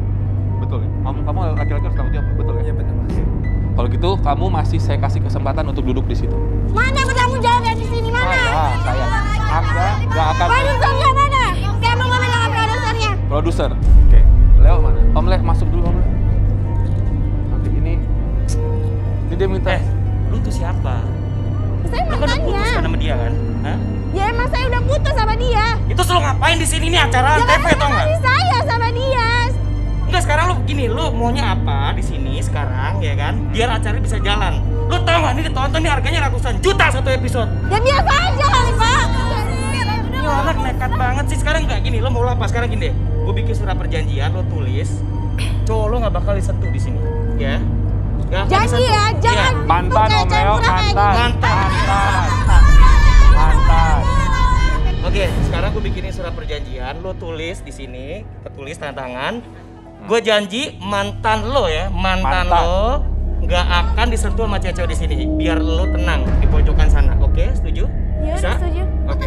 Betul ya? Kamu laki-laki harus tanggung jawab, betul ya? Iya benar, Mas. Kalau gitu kamu masih saya kasih kesempatan untuk duduk di situ. Mana bertanggung jawabnya di sini mana? Saya. Angga nggak akan. Produsernya mana? Saya mau ngomong sama produsernya. Produser. Oke. Leo mana? Om Le, masuk dulu Om Le. Oke, ini dia minta. Lu tuh siapa? Saya Lu kan udah putus kan mantannya. sama dia kan? Hah? Ya emang saya udah putus sama dia. Itu lu ngapain di sini? Ini acara Ya TV kan tau nggak? masih sayang sama dia. Enggak, sekarang lu gini, lu maunya apa di sini sekarang ya kan? Biar acara bisa jalan. Lu tau nggak ini ditonton nih harganya ratusan juta satu episode. Ya biasa aja kali pak. Ini orang nekat banget sih sekarang nggak gini. Lu mau apa sekarang gini deh? Gue bikin surat perjanjian, lu tulis. Cowok lu nggak bakal disentuh di sini, ya? Nggak akan Janji disentuh. ya, jangan. Iya. Mantan Tuh, Om cewek Leo, kurang kayak mantan. Oke, sekarang gue bikinin surat perjanjian, lo tulis di sini, tertulis tanda tangan. Gue janji mantan lo ya, mantan Mantan. lo nggak akan disentuh sama cewek-cewek di sini, biar lo tenang di pojokan sana. Oke, setuju? Ya Bisa? udah setuju. Oke.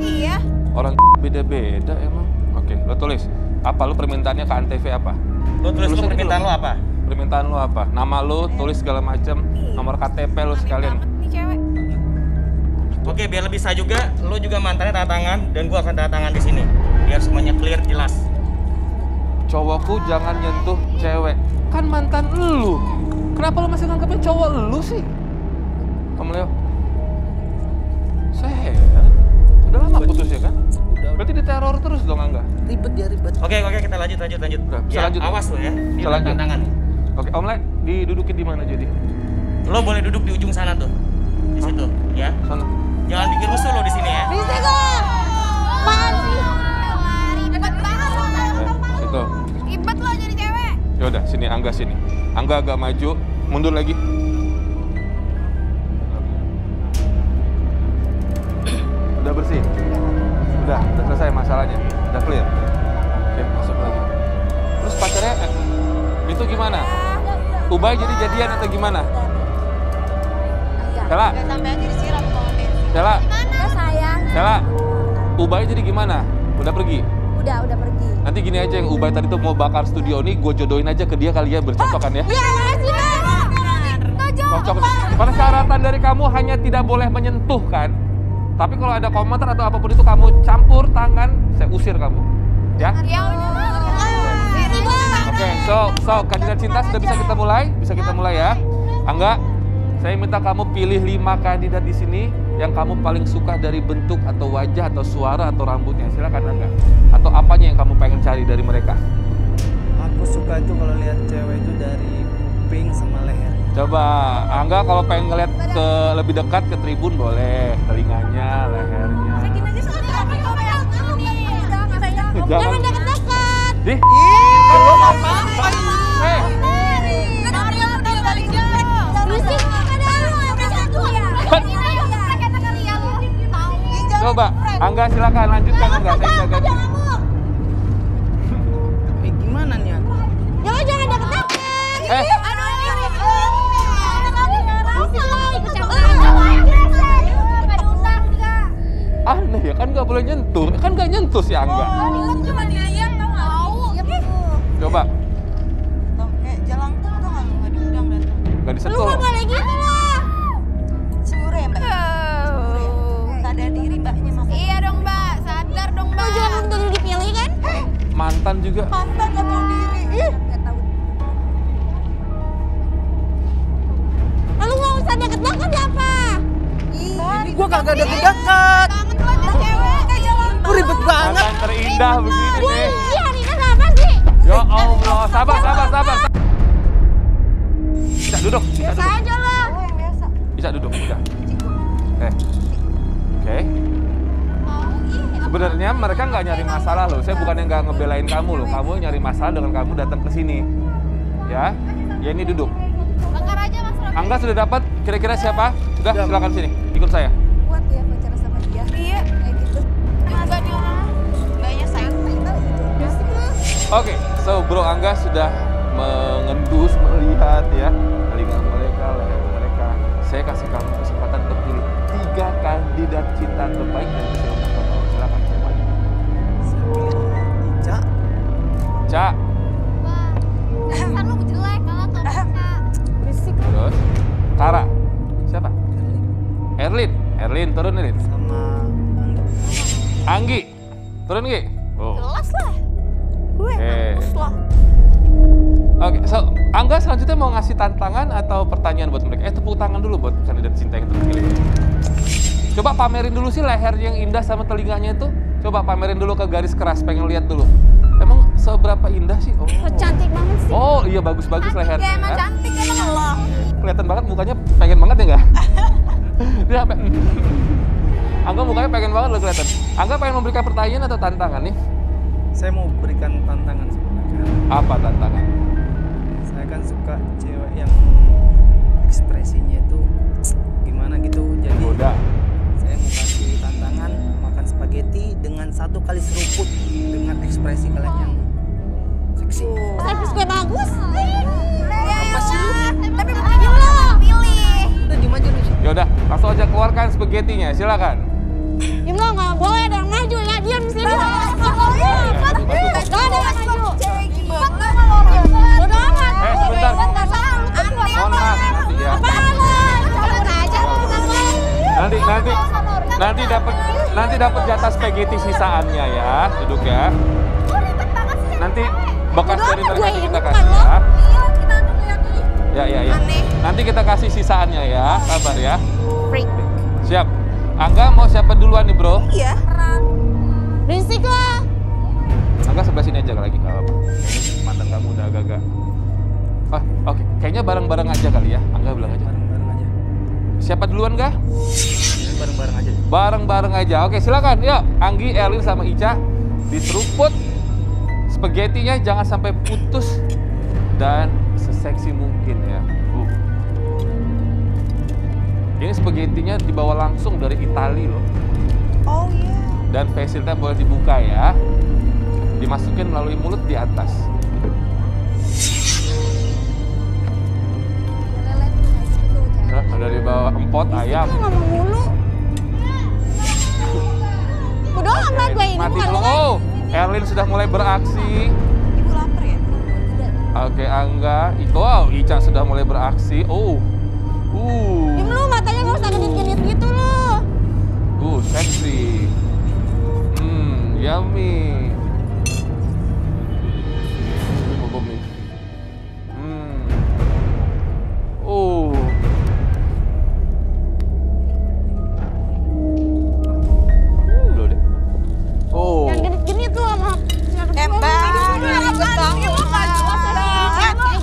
Iya. Orang beda-beda emang. Oke, lo tulis. Apa lo permintaannya ke Antv apa? Lo tulis Tulis lo aja permintaan dulu. lo apa? Permintaan lo apa? Nama lo, tulis segala macam, nomor KTP lo sekalian. Nih cewek. Oke, biar lebih sah juga, lo juga mantannya tanda tangan dan gue akan tanda tangan di sini, biar semuanya clear jelas. cowokku jangan nyentuh cewek. Kan mantan lu. Kenapa lu masih nganggapnya cowok lu sih? Kamu Leo? Saya udah lama putus ya kan? Berarti diteror terus dong Angga? Ribet dia, ribet. Oke, kita lanjut. Udah, bisa Ya, lanjut. awas lo ya. Ini Bisa lanjut. tantangan. Oke, Om Le, didudukin di mana jadi? Lo boleh duduk di ujung sana tuh. Di situ, ya. Sana. Jangan bikin rusuh lo di sini ya. Bisa kok. Apaan sih? Ribet banget lo. Situ. Ribet lo jadi cewek. Ya udah, sini Angga sini. Angga agak maju, mundur lagi. Udah bersih. Udah selesai masalahnya. Udah clear. Oke, masuk lagi. Terus pacarnya itu gimana? Ubay jadi jadian atau gimana? Cela, Gak sampai aja disiram sama bensin. Cela, Udah sayang. Cela. Ubay jadi gimana? Udah pergi? Udah pergi. Nanti gini aja, yang Ubay tadi tuh mau bakar studio nih, gue jodohin aja ke dia kali ya, bercocokan ya. Iya, makasih Bang. Cocok. Persyaratan dari kamu hanya tidak boleh menyentuh kan? Tapi kalau ada komentar atau apapun itu kamu campur tangan, saya usir kamu. Ya? Ya udah. Oke, so kandidat cinta sudah bisa kita mulai? Bisa kita mulai ya? Angga, saya minta kamu pilih 5 kandidat di sini yang kamu paling suka dari bentuk atau wajah atau suara atau rambutnya. Silakan Angga. Atau apanya yang kamu pengen cari dari mereka? Aku suka itu kalau lihat cewek itu dari kuping sama leher. Coba, Angga kalau pengen ngeliat ke lebih dekat ke tribun boleh, telinganya, lehernya. Sakin aja soalnya apa yang Jangan deket-deket. Dih, coba, Angga silakan lanjutkan Angga, saya bisa ganti. Gimana nih aku? Jangan deket-deket. Aneh ya, kan nggak boleh nyentuh, kan nggak nyentuh si Angga. Coba, Kayak jalan tuh nggak diundang datang. nggak disentuh. lagi lah. Cure mbak. Sadar diri mbaknya mas. Iya dong mbak, sadar dong mbak. Jangan dulu dipilih kan? Mantan juga. Mantan gak tahu diri. Gak tahu. Lalu nggak usah deket-deket ya apa? Ini gua kagak deket-deket. Banget lo jadi cewek. Kayak jalan. Ribet banget. Mantan terindah begini nih. Iya, Rina apa sih? Ya Allah, sabar. Bisa duduk, bisa duduk. Aja lah. Oh yang biasa. Bisa duduk, udah. Oke. Sebenarnya mereka nggak nyari masalah loh. Saya bukan yang nggak ngebelain kamu loh. Kamu nyari masalah dengan kamu datang ke sini. Ya, ini duduk. Bakar aja mas Rocky. Angga sudah dapat. Kira-kira siapa? Sudah, silakan sini. Ikut saya. Kuat ya pacaran sama dia. Iya. Kayak gitu. Enggak nih orang. Mbaknya sayang. Oke, so Bro Angga sudah mengendus, melihat ya telinga mereka, leher mereka. Saya kasih kamu kesempatan untuk pilih 3 kandidat cinta terbaik dan bisa untuk kamu. Silakan semuanya. Ica. Cak, Kan lu jelek kalau tuh kak. Berisik. terus Tara. Siapa? Erlin, turun Erlin. Sama Anggi, turun Gi. Oh. Jelas lah. Gue Oke. mampus lah. Oke, so Angga selanjutnya mau ngasih tantangan atau pertanyaan buat mereka? Tepuk tangan dulu buat kandidat cinta yang terpilih. Coba pamerin dulu sih leher yang indah sama telinganya itu. Coba pamerin dulu ke garis keras, pengen lihat dulu. Emang seberapa indah sih? Oh, Cantik banget sih. oh iya bagus-bagus lehernya. Ya emang Ya. cantik emang lo. Kelihatan banget mukanya pengen banget ya nggak? Dia sampai Angga mukanya pengen banget loh kelihatan. Angga pengen memberikan pertanyaan atau tantangan nih? saya mau berikan tantangan sebenarnya. Apa tantangan? Saya kan suka cewek yang ekspresinya itu gimana gitu. Jadi Goda. saya mau kasih tantangan makan spaghetti dengan 1 kali seruput dengan ekspresi kalian yang seksi. Servis gue bagus. Apa sih lu? Tapi pertanyaan lo pilih. Udah diem aja lu. Yaudah, langsung aja keluarkan spaghettinya, silakan. Diam lo nggak boleh ada yang maju ya diam di sini. Gak ada yang maju. Bodoh amat. Sebentar. Mohon maaf, nanti ya. Apaan lo? Cabut aja. Nanti dapat jatah spaghetti sisaannya ya, duduk ya. Lu ribet banget sih. Nanti bekas dari mereka gue kita ini kasih bukan ya. Iya, kita tuh ngeliatnya. Ya. Aneh. Nanti kita kasih sisaannya ya, sabar ya. Freak. Siap. Angga mau siapa duluan nih bro? Iya. Berisik lah. Angga sebelah sini aja lagi, nggak apa-apa. Kayaknya mantan kamu udah agak-agak. Oh, oke. Kayaknya bareng-bareng aja kali ya. Angga bilang aja. Bareng-bareng aja. Siapa duluan, Ga? Bareng-bareng aja. Bareng-bareng aja. Oke, silakan. Yuk, Anggi, Erlin sama Ica diseruput. Spaghettinya jangan sampai putus dan seseksi mungkin ya. Ini spaghettinya dibawa langsung dari Itali loh. Oh iya. Dan facialnya boleh dibuka ya. Dimasukin melalui mulut di atas. Dari bawah empot ayam. Ngomong mulu. Udah amat gue ini Mati bukan dulu. lo kan? Oh, Erlin sudah mulai beraksi. Ibu lapar ya? Oke, Angga. Wow, Ica sudah mulai beraksi. Diem lu, matanya gak usah genit-genit gitu lo. Seksi. Yummy. Loh deh. Yang genit-genit lu sama kayak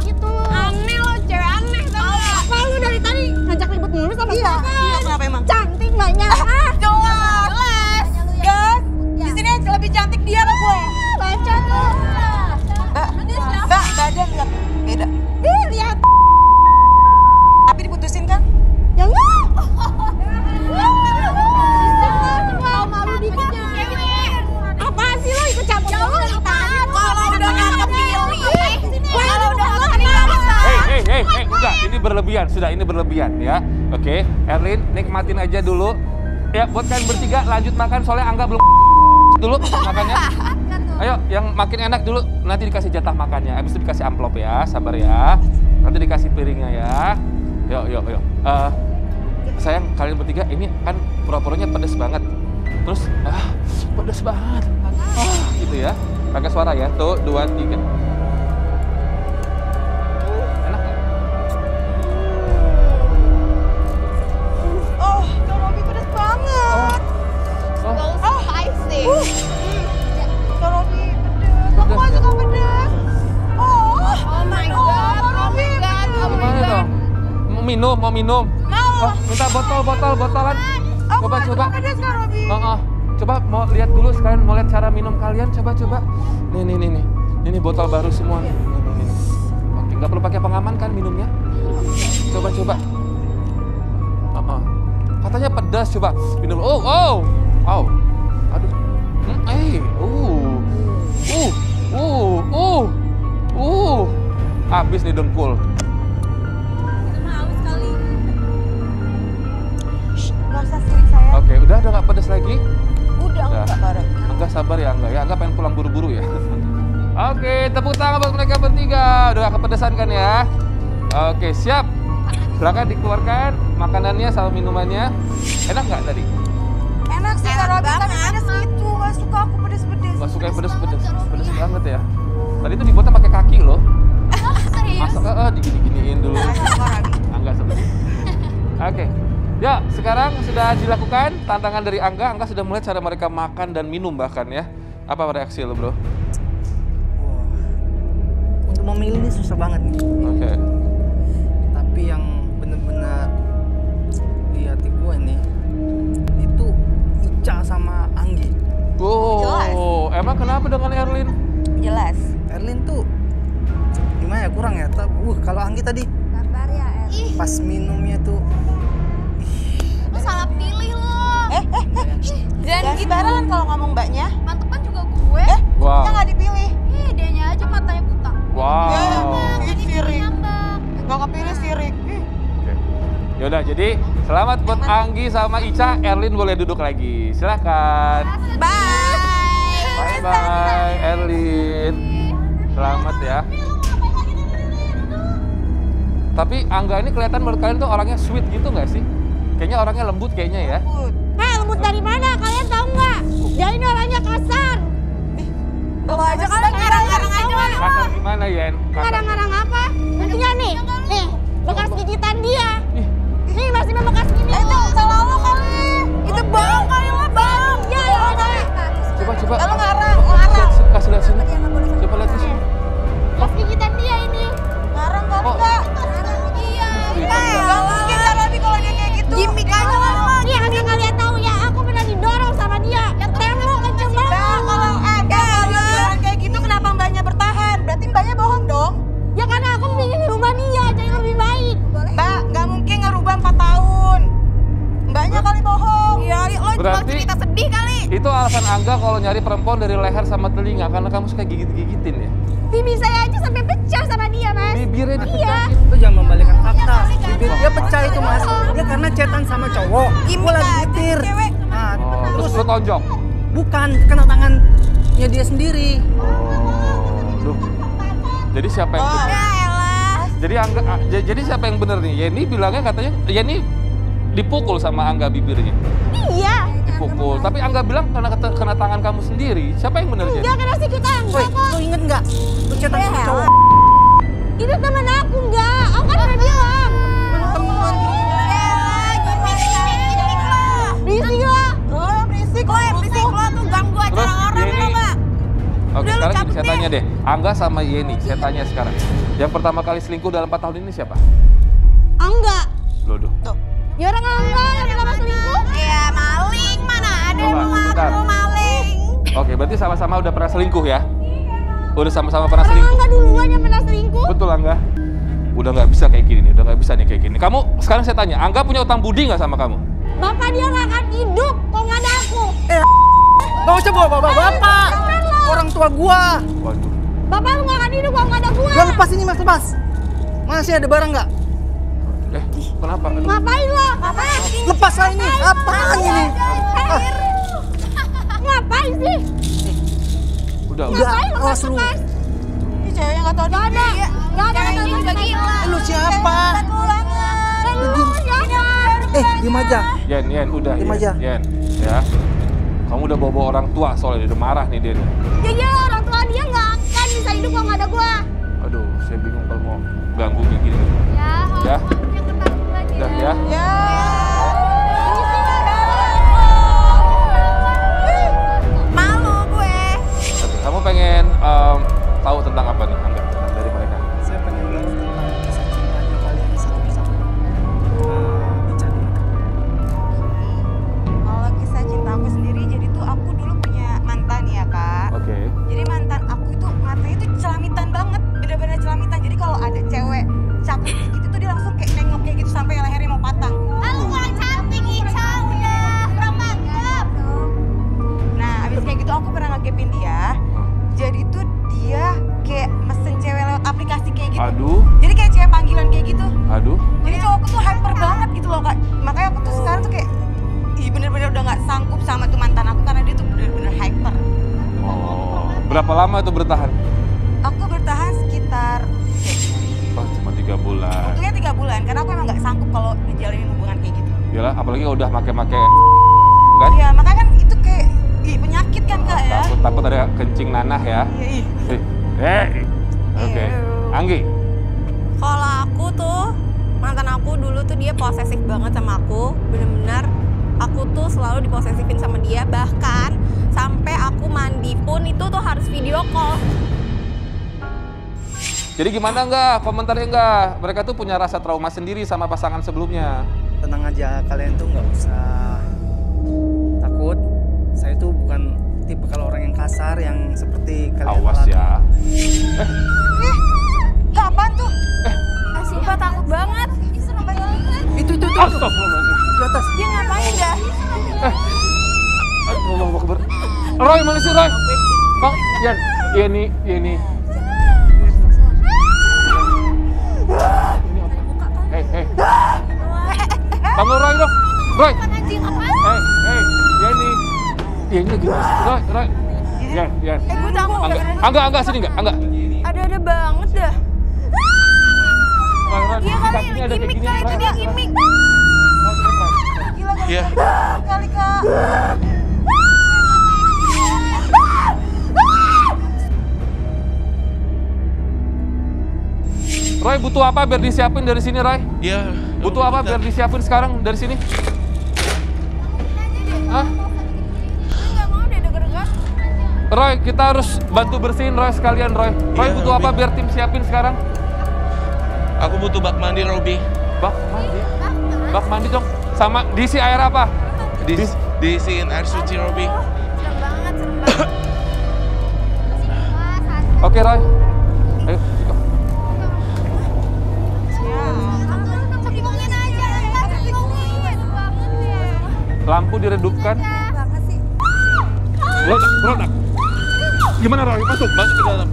gitu. Aneh lo, cewek aneh tau gak? Apa lu dari tadi ngajak ribut mulu sama siapa? Iya, kenapa emang? Cantik banyak. Jelas. Gas. Di sini yang lebih cantik dia lah gue. Baca tuh. Mbak, badan lihat beda. Lihat. Tapi diputusin kan? Ya enggak. Malu dikitnya. Apaan sih lo ikut campur dulu? Kalau udah nggak kepilih. Kalau udah Hei, enggak, ini berlebihan, sudah ini berlebihan ya. Oke, Erlin, nikmatin aja dulu. Ya, buat kalian bertiga lanjut makan soalnya Angga belum dulu makannya. Ayo, yang makin enak dulu, nanti dikasih jatah makannya. Habis itu dikasih amplop ya, sabar ya. Nanti dikasih piringnya ya. Yuk. Sayang, kalian bertiga ini kan pura-puranya pedes banget. Terus, pedes banget. Gitu ya. Pakai suara ya. Tuh, 2, 3. Enak nggak? Oh, Robi pedes banget. spicy. Robi pedes. Aku gak suka pedes. Oh my god. Gimana dong? Mau minum? Mau. Minta botolan. Coba. Pedes Kak Robi. Coba mau lihat dulu sekalian, mau lihat cara minum kalian. Coba. Nih. Ini botol baru semua. Nih. Oke, nggak perlu pakai pengaman kan minumnya? Coba. Katanya pedas, coba minum. Oh. Aduh. Habis nih dengkul. Haus kali. Gak usah sirik saya. Oke, udah nggak pedas lagi? Udah enggak parah. Angga sabar ya Angga ya. Angga pengen pulang buru-buru ya. Oke, tepuk tangan buat mereka bertiga. Udah gak kepedesan kan ya? Oke, siap. Silakan dikeluarkan makanannya sama minumannya. Enak nggak tadi? Enak sih Kak Robi, tapi pedes gitu. Gak suka aku pedes-pedes. Gak suka yang pedes banget ya. Tadi itu dibuatnya pakai kaki loh. Masa digini-giniin dulu. Angga seperti. Oke. Ya, sekarang sudah dilakukan tantangan dari Angga. Angga sudah mulai cara mereka makan dan minum bahkan ya. Apa reaksi lo, bro? Untuk memilih ini susah banget nih. Oke. Tapi yang benar-benar di hati gue nih itu Ica sama Anggi. Oh, emang kenapa dengan Erlin? Jelas. Erlin tuh gimana ya, kurang ya. Kalau Anggi tadi Sabar ya, pas minumnya tuh Lo salah pilih lo. Dan sembarangan kalau ngomong mbaknya. Mantepan juga gue. Wow. Kita nggak dipilih. Dianya aja matanya buta. Wow. Ih, sirik. Gak kepilih sirik. Oke. Yaudah, jadi selamat buat Anggi sama Ica. Erlin boleh duduk lagi. Silakan. Bye. Bye, Erlin. Selamat ya. Tapi Angga ini kelihatan menurut kalian tuh orangnya sweet gitu nggak sih? Kayaknya orangnya lembut kayaknya ya. Lembut dari mana? Kalian tahu nggak? Dia ini orangnya kasar. Lo aja kan ngarang-ngarang aja. Kasar Yen. Ngarang-ngarang apa? Buktinya nih, bekas gigitan dia. Nih masih bekas gini. Itu salah lo kali. Itu bang kali lah bang. Ya, Coba. Kalau ngarang. Kasih lihat sini. Coba lihat di sini. bekas gigitan dia ini. Ngarang kali Oh. enggak? Iya. Gak mungkin lah Nabi kalau dia kayak gitu. Gimik aja lah. Iya, asal kalian tahu ya, aku pernah didorong sama dia. Tembok kenceng banget. Kalau dia bilang kayak gitu kenapa mbaknya bertahan? Berarti mbaknya bohong dong. Ya karena aku ingin rumah dia jadi lebih baik. Mbak, nggak mungkin ngerubah 4 tahun. Mbaknya kali bohong. Iya, lo Berarti cerita sedih kali. itu alasan Angga kalau nyari perempuan dari leher sama telinga karena kamu suka gigit-gigitin ya. Bibi saya aja sampai pecah sama dia, Mas. Bibirnya Iya. dipecahin. Itu jangan membalikan fakta. Bibir dia pecah itu mas. Dia karena cetan sama cowok. Gue lagi nyetir. Nah, Oh, terus lu tonjok. bukan kena tangannya dia sendiri. Duh. Jadi siapa yang benar? Jadi Angga, jadi siapa yang benar nih? Yeni bilangnya katanya Yeni dipukul sama Angga bibirnya. Iya. Dipukul. Tapi Angga bilang kena tangan kamu sendiri. Siapa yang benar Yeni? Enggak kena sikut Angga Woi, kok. lu inget nggak? Lu cetan sama cowok. Itu temen aku enggak. Aku kan udah bilang. Berisik lah. Berisik lo tuh ganggu acara Terus orang Yeni. ya Mbak. Oke, Udah, lu sekarang gini cabut saya deh. tanya deh. Angga sama Yeni, saya tanya sekarang. Yang pertama kali selingkuh dalam 4 tahun ini siapa? Angga. Loh. Ya orang Angga yang pertama selingkuh. Iya maling mana ada yang Coba, sebentar. mengaku maling. Oke, berarti sama-sama udah pernah selingkuh ya? Udah sama-sama pernah Orang selingkuh? Angga duluan yang pernah selingkuh. Betul Angga? Udah nggak bisa kayak gini nih, udah nggak bisa nih kayak gini. Kamu, sekarang saya tanya, Angga punya utang budi nggak sama kamu? Bapak dia nggak akan hidup kalau nggak ada aku. Gak usah bawa bapak. Orang tua gua. Waduh. Bapak lu nggak akan hidup kalau nggak ada gua. Gua lepas ini mas, lepas. Masih ada barang nggak? Kenapa? Aduh. Ngapain lo? Lepas lah ini. Apaan ini? Ngapain sih? Udah. Ngapain lo awas lu. lepas? Ini cewek yang nggak tahu Gak ada. Gak ada. Cewek ini juga gila. Lu siapa? Diem aja. Yen, udah. Diam aja. Yen, ya. Kamu udah bawa orang tua soalnya, dia udah marah nih dia. Ya iya orang tua dia nggak akan bisa hidup kalau nggak ada gua. Aduh, saya bingung kalau mau ganggu kayak gini. Ya. Udah ya. Ya. Malu gue. Kamu pengen tahu tentang apa nih, Angga, dari mereka? Saya pengen tahu tentang kisah cintanya kalian satu persatu. Bicara. Kalau kisah cinta aku sendiri, jadi tuh aku dulu punya mantan ya kak. Oke. Jadi mantan aku itu matanya itu celamitan banget, bener-bener celamitan. Jadi kalau ada cewek cakep gitu tuh dia langsung kayak nengok kayak gitu sampai lehernya mau patah. Aku kurang cantik, Ical udah kurang mantap. Nah abis kayak gitu aku pernah ngegepin dia. Jadi tuh dia kayak mesen cewek lewat aplikasi kayak gitu. Aduh, Jadi kayak cewek panggilan kayak gitu. aduh. Jadi cowokku tuh hyper banget gitu loh kak. Makanya aku tuh sekarang tuh kayak ih bener-bener udah gak sanggup sama tuh mantan aku karena dia tuh bener-bener hyper. Oh, berapa lama itu bertahan? Aku bertahan sekitar Oh, cuma 3 bulan. untungnya 3 bulan karena aku emang gak sanggup kalau ngejalanin hubungan kayak gitu. Yalah, apalagi kalau udah make-make kan? Iya makanya kan itu kayak ih penyakit kan kak ya. Takut ada kencing nanah ya. Iya ih. Oke. Anggi, Kalau aku tuh, mantan aku dulu tuh dia posesif banget sama aku. Bener-bener aku tuh selalu diposesifin sama dia. Bahkan sampai aku mandi pun itu tuh harus video call. jadi gimana enggak? Komentarnya enggak? Mereka tuh punya rasa trauma sendiri sama pasangan sebelumnya. Tenang aja, kalian tuh nggak usah takut. Saya tuh bukan tipe kalau orang yang kasar yang seperti kalian. Awas alami. ya. Apaan tuh? Sumpah takut banget. Itu. Astagfirullahaladzim. Di atas. Dia ngapain dah? Allahu Akbar. Roy, mana sih Roy? Bang, Yeni. Hei. Bangun Roy dong. Roy. Yeni lagi. Roy. Yen. Gue takut. Angga sini enggak? Angga. Ada banget dah. Roy, Dia di kali kakinya ada kayak gimmick gini. kali itu dia gimmick. Gila gak Iya. kali kak. Roy butuh apa biar disiapin dari sini, Roy? Iya. Butuh apa biar disiapin sekarang dari sini? Hah? Nggak mau deh deg-degan. Roy, kita harus bantu bersihin Roy sekalian, Roy. Roy Iya, butuh Robby. apa biar tim siapin sekarang? Aku butuh bak mandi, Robby. Bak mandi? Bak mandi dong. Sama diisi air apa? Diisiin air suci, Robby. Serem banget, serem banget. Oke, Roy. Ayo, Ciko. Cekikongin aja, cekikongin banget ya. Lampu diredupkan. Banget sih. Produk. Gimana, Roy? Masuk. Masuk ke dalam.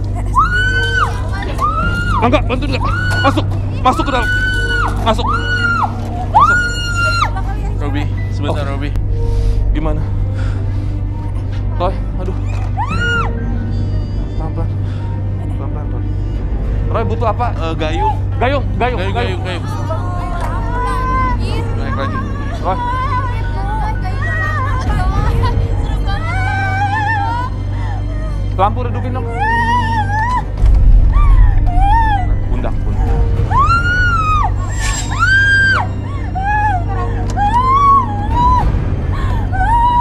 Enggak, bantu dia. Masuk. Masuk ke dalam. Masuk. Masuk. Robby, sebentar, Robby. Gimana? Roy, aduh. Pelan-pelan. Pelan-pelan, Roy. Roy butuh apa? Gayung. Gayung. Gayung. Naik lagi. Roy, lampu redupin dong. Pundak.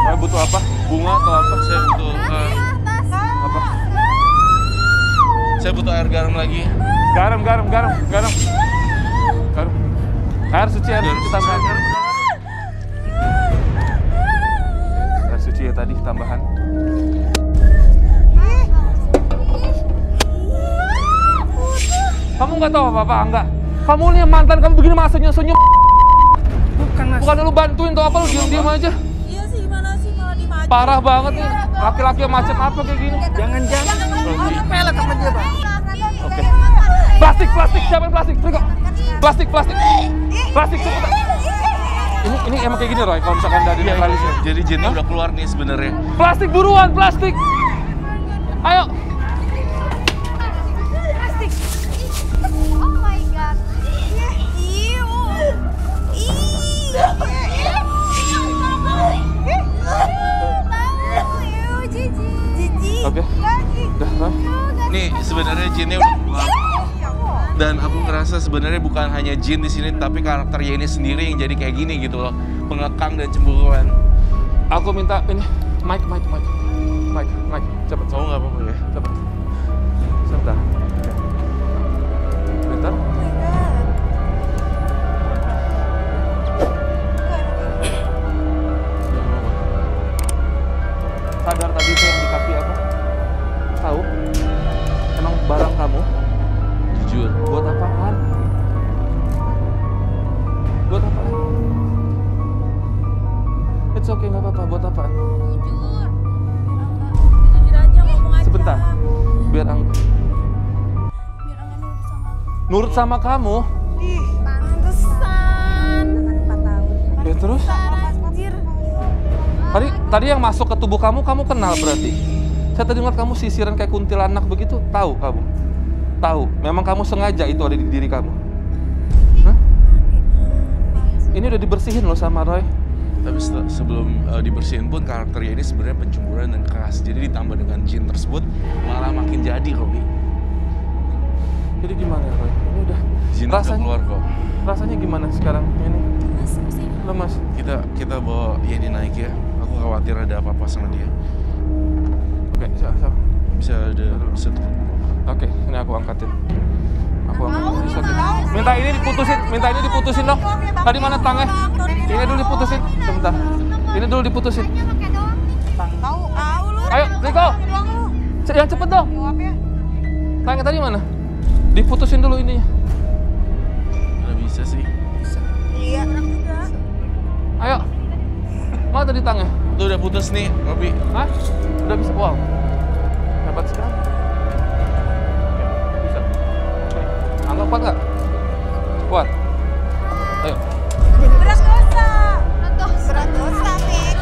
Roy butuh apa? Bunga atau apa? Saya butuh Apa? saya butuh air garam lagi. Garam. Air suci tambahan. Air suci ya tadi tambahan. Kamu nggak tahu apa-apa, enggak? Kamu nih mantan kamu begini masa senyum. Bukan, Mas. Bukan lu bantuin tuh apa lu diam-diam aja. Iya sih, gimana sih malah dimacet. Parah banget nih. Laki-laki yang macet apa kayak gini. Jangan-jangan kamu pelet sama dia, Bang. Oke. Plastik. Siapa yang plastik? Triko. Plastik. Plastik cepetan. Ini emang kayak gini, Roy. Kalau misalkan dari netralisir. Jadi jinnya udah keluar nih sebenarnya. Plastik buruan, plastik. Ayo. Oh my god. Oke. Udah, Roy. Nih sebenarnya jinnya udah keluar. Dan aku ngerasa sebenarnya bukan hanya jin di sini, tapi karakter Yeni sendiri yang jadi kayak gini gitu loh, pengekang dan cemburuan. Aku minta ini, mic, cepet. Kamu nggak apa-apa ya? Cepet. Sebentar. Bentar. Sadar tadi tuh yang di kaki apa? Tahu? Emang barang kamu? Jujur. Buat apaan? Buat apaan? It's okay, nggak apa-apa. Buat apaan? Jujur. Jujur aja ngomong aja. Sebentar. Biar Angga Biar Angga nurut sama aku. nurut sama kamu. Pantesan. 4 tahun. Ya terus? Anjir. Tadi yang masuk ke tubuh kamu kenal berarti? Saya tadi ngeliat kamu sisiran kayak kuntilanak begitu. Tahu kamu? Tahu. Memang kamu sengaja itu ada di diri kamu. Hah? Ini udah dibersihin loh sama Roy. Tapi sebelum dibersihin pun karakternya ini sebenarnya pencemburuan dan keras. Jadi ditambah dengan jin tersebut malah makin jadi, Robby. Jadi gimana Roy? Ini udah Jin udah keluar kok. Rasanya gimana sekarang ini? Lemas. Kita bawa Yeni naik ya. Aku khawatir ada apa-apa sama dia. Oke, siap. Bisa ada Oke, ini aku angkatin. Aku angkatin. Minta ini diputusin dong. Tadi mana tangnya? Ini dulu diputusin. Sebentar. Ini dulu diputusin. Tahu lu. Ayo, Riko. Yang cepet dong. Jawab ya. Tangnya tadi mana? Diputusin dulu ininya. Nggak bisa sih. Iya, enak juga. Ayo. Mana tadi tangnya? Tuh udah putus nih, Robby. Hah? Udah bisa? Wow. Hebat sekali. Oke, bisa. Angga kuat nggak? Kuat. Ayo. Berat dosa. Berat dosa, Mek.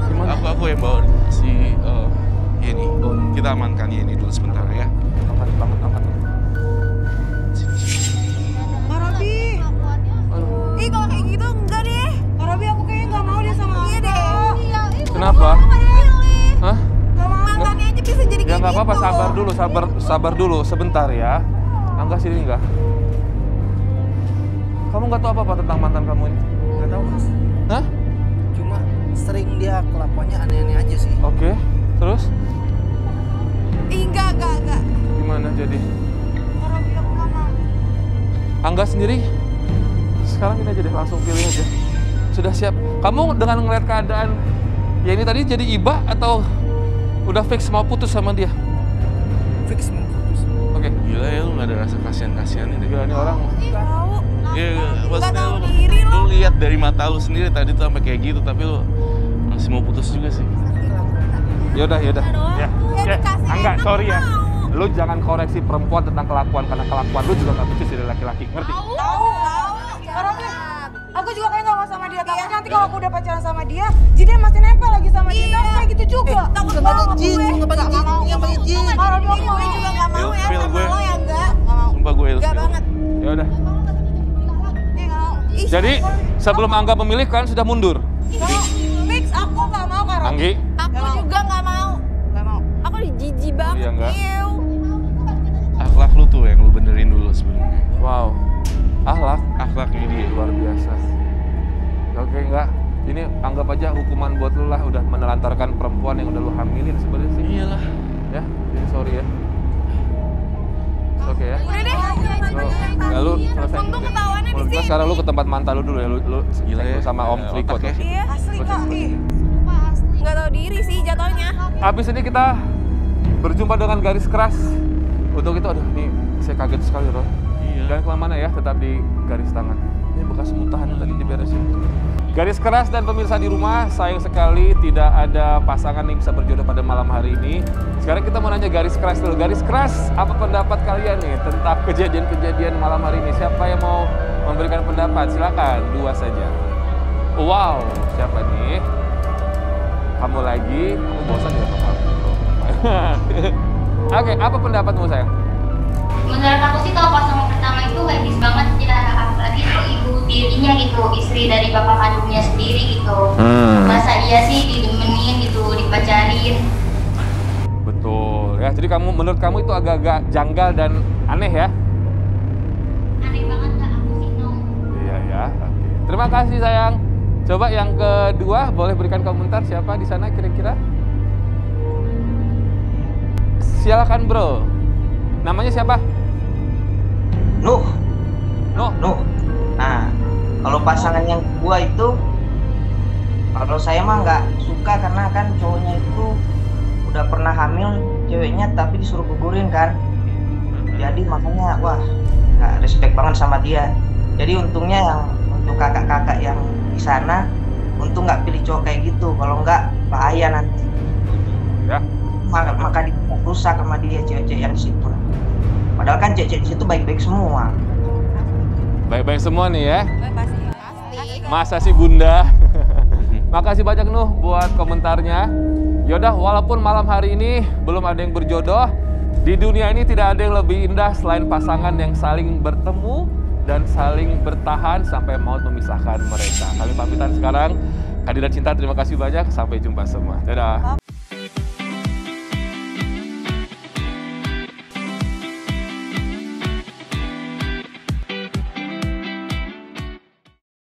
Gimana? Aku yang bawa si Yeni. Kita amankan Yeni dulu sebentar ya. Angkat. Kak Robby. Aduh. Ih, kalau kayak gitu enggak deh. Kak Robby, aku kayaknya nggak mau dia sama aku. Iya deh. Kenapa? Hah? Gak mau. Mantannya aja bisa bisa jadi Ya kayak nggak apa-apa, gitu? sabar dulu sebentar ya. Angga sini enggak. Kamu nggak tahu apa-apa tentang mantan kamu ini? Nggak tahu mas. Hah? Cuma sering dia kelakuannya aneh-aneh aja sih. Oke, terus Enggak. gimana jadi? Orang bilang nggak mau. Angga sendiri sekarang ini aja deh, langsung pilih aja. Sudah siap? Kamu dengan ngeliat keadaan ya ini tadi jadi iba atau udah fix mau putus sama dia? Fix mau putus. Oke. Gila ya, lu gak ada rasa kasihan-kasihan ini. Gila, ini orang. Tahu. Iya, Nggak maksudnya tahu lu, diri lu lo. lihat dari mata lu sendiri tadi tuh sampai kayak gitu, tapi lu masih mau putus juga sih. Yaudah. Ya. Ya dikasih Angga, enak, sorry ya. mau. Lu jangan koreksi perempuan tentang kelakuan karena kelakuan lu juga gak becus dari laki-laki, ngerti? Tahu. Orangnya, aku juga kayak nggak mau sama dia. Takutnya nanti kalau aku udah pacaran sama dia, jinnya masih nempel lagi sama dia. Tapi kayak gitu juga. Takut Nggak ada banget jin, gue. nggak pakai jin, nggak pakai jin. Kalau dia mau, Gue juga gak mau ya Feel sama gue. lo ya enggak. Sumpah gue Enggak ilfil. banget. Ya udah. dia nggak mau. Ih, Jadi sebelum Angga memilih kalian sudah mundur. Fix, aku nggak mau Kak Robi. Anggi, aku juga gak mau. Nggak mau. Aku jijik banget. Iya, enggak? Ew. Akhlak lu tuh yang lu benerin dulu sebenarnya. wow, Akhlaknya dia. luar biasa. Oke, enggak. Ini anggap aja hukuman buat lu lah, udah menelantarkan perempuan yang udah lu hamilin sebenarnya sih. Iyalah. Ya, jadi sorry ya. Oke ya. Udah deh. Ya lu selesai. Untung ketahuannya di Menurut gua sini. sekarang lu ke tempat mantan lu dulu ya, lu Gila ya, sama Om otak Fliko ya. tuh. Iya. Asli Kak, ih. Nggak tahu diri sih jatuhnya. Habis ini kita berjumpa dengan garis keras. Untuk itu, aduh, nih saya kaget sekali, Roy. Iya. Jangan kemana-mana ya, tetap di garis tangan. Ini bekas muntahan yang tadi diberesin. Garis keras dan pemirsa di rumah, sayang sekali tidak ada pasangan yang bisa berjodoh pada malam hari ini. Sekarang kita mau nanya garis keras dulu. Garis keras, apa pendapat kalian nih tentang kejadian-kejadian malam hari ini? Siapa yang mau memberikan pendapat? Silakan, dua saja. Wow, siapa nih? Kamu lagi, kamu bosan ya sama aku? Oke, apa pendapatmu sayang? Menurut aku sih kalau pasangan pertama itu habis banget ya, apalagi itu ibu tirinya gitu, istri dari bapak kandungnya sendiri gitu. Masa iya sih didemenin gitu, dipacarin. Betul ya. Jadi menurut kamu itu agak-agak janggal dan aneh ya? Aneh banget Kak, aku sih no. Iya ya. Oke. Terima kasih sayang. Coba yang kedua, boleh berikan komentar siapa di sana kira-kira? Silakan bro. Namanya siapa? Nuh. Nuh. Nah, kalau pasangan yang kedua itu, kalau saya mah nggak suka karena kan cowoknya itu udah pernah hamil ceweknya tapi disuruh gugurin kan. Jadi makanya wah nggak respect banget sama dia. Jadi untungnya yang untuk kakak-kakak yang di sana, untung nggak pilih cowok kayak gitu. Kalau nggak bahaya nanti. Ya. Maka rusak sama dia cewek-cewek yang di situ. Padahal kan cewek-cewek di situ baik-baik semua. Baik-baik semua nih ya. Pasti. Masa sih bunda? Makasih banyak Nuh buat komentarnya. Yaudah, walaupun malam hari ini belum ada yang berjodoh, di dunia ini tidak ada yang lebih indah selain pasangan yang saling bertemu dan saling bertahan sampai maut memisahkan mereka. Kami pamitan sekarang. Kandidat Cinta, terima kasih banyak. Sampai jumpa semua. Dadah.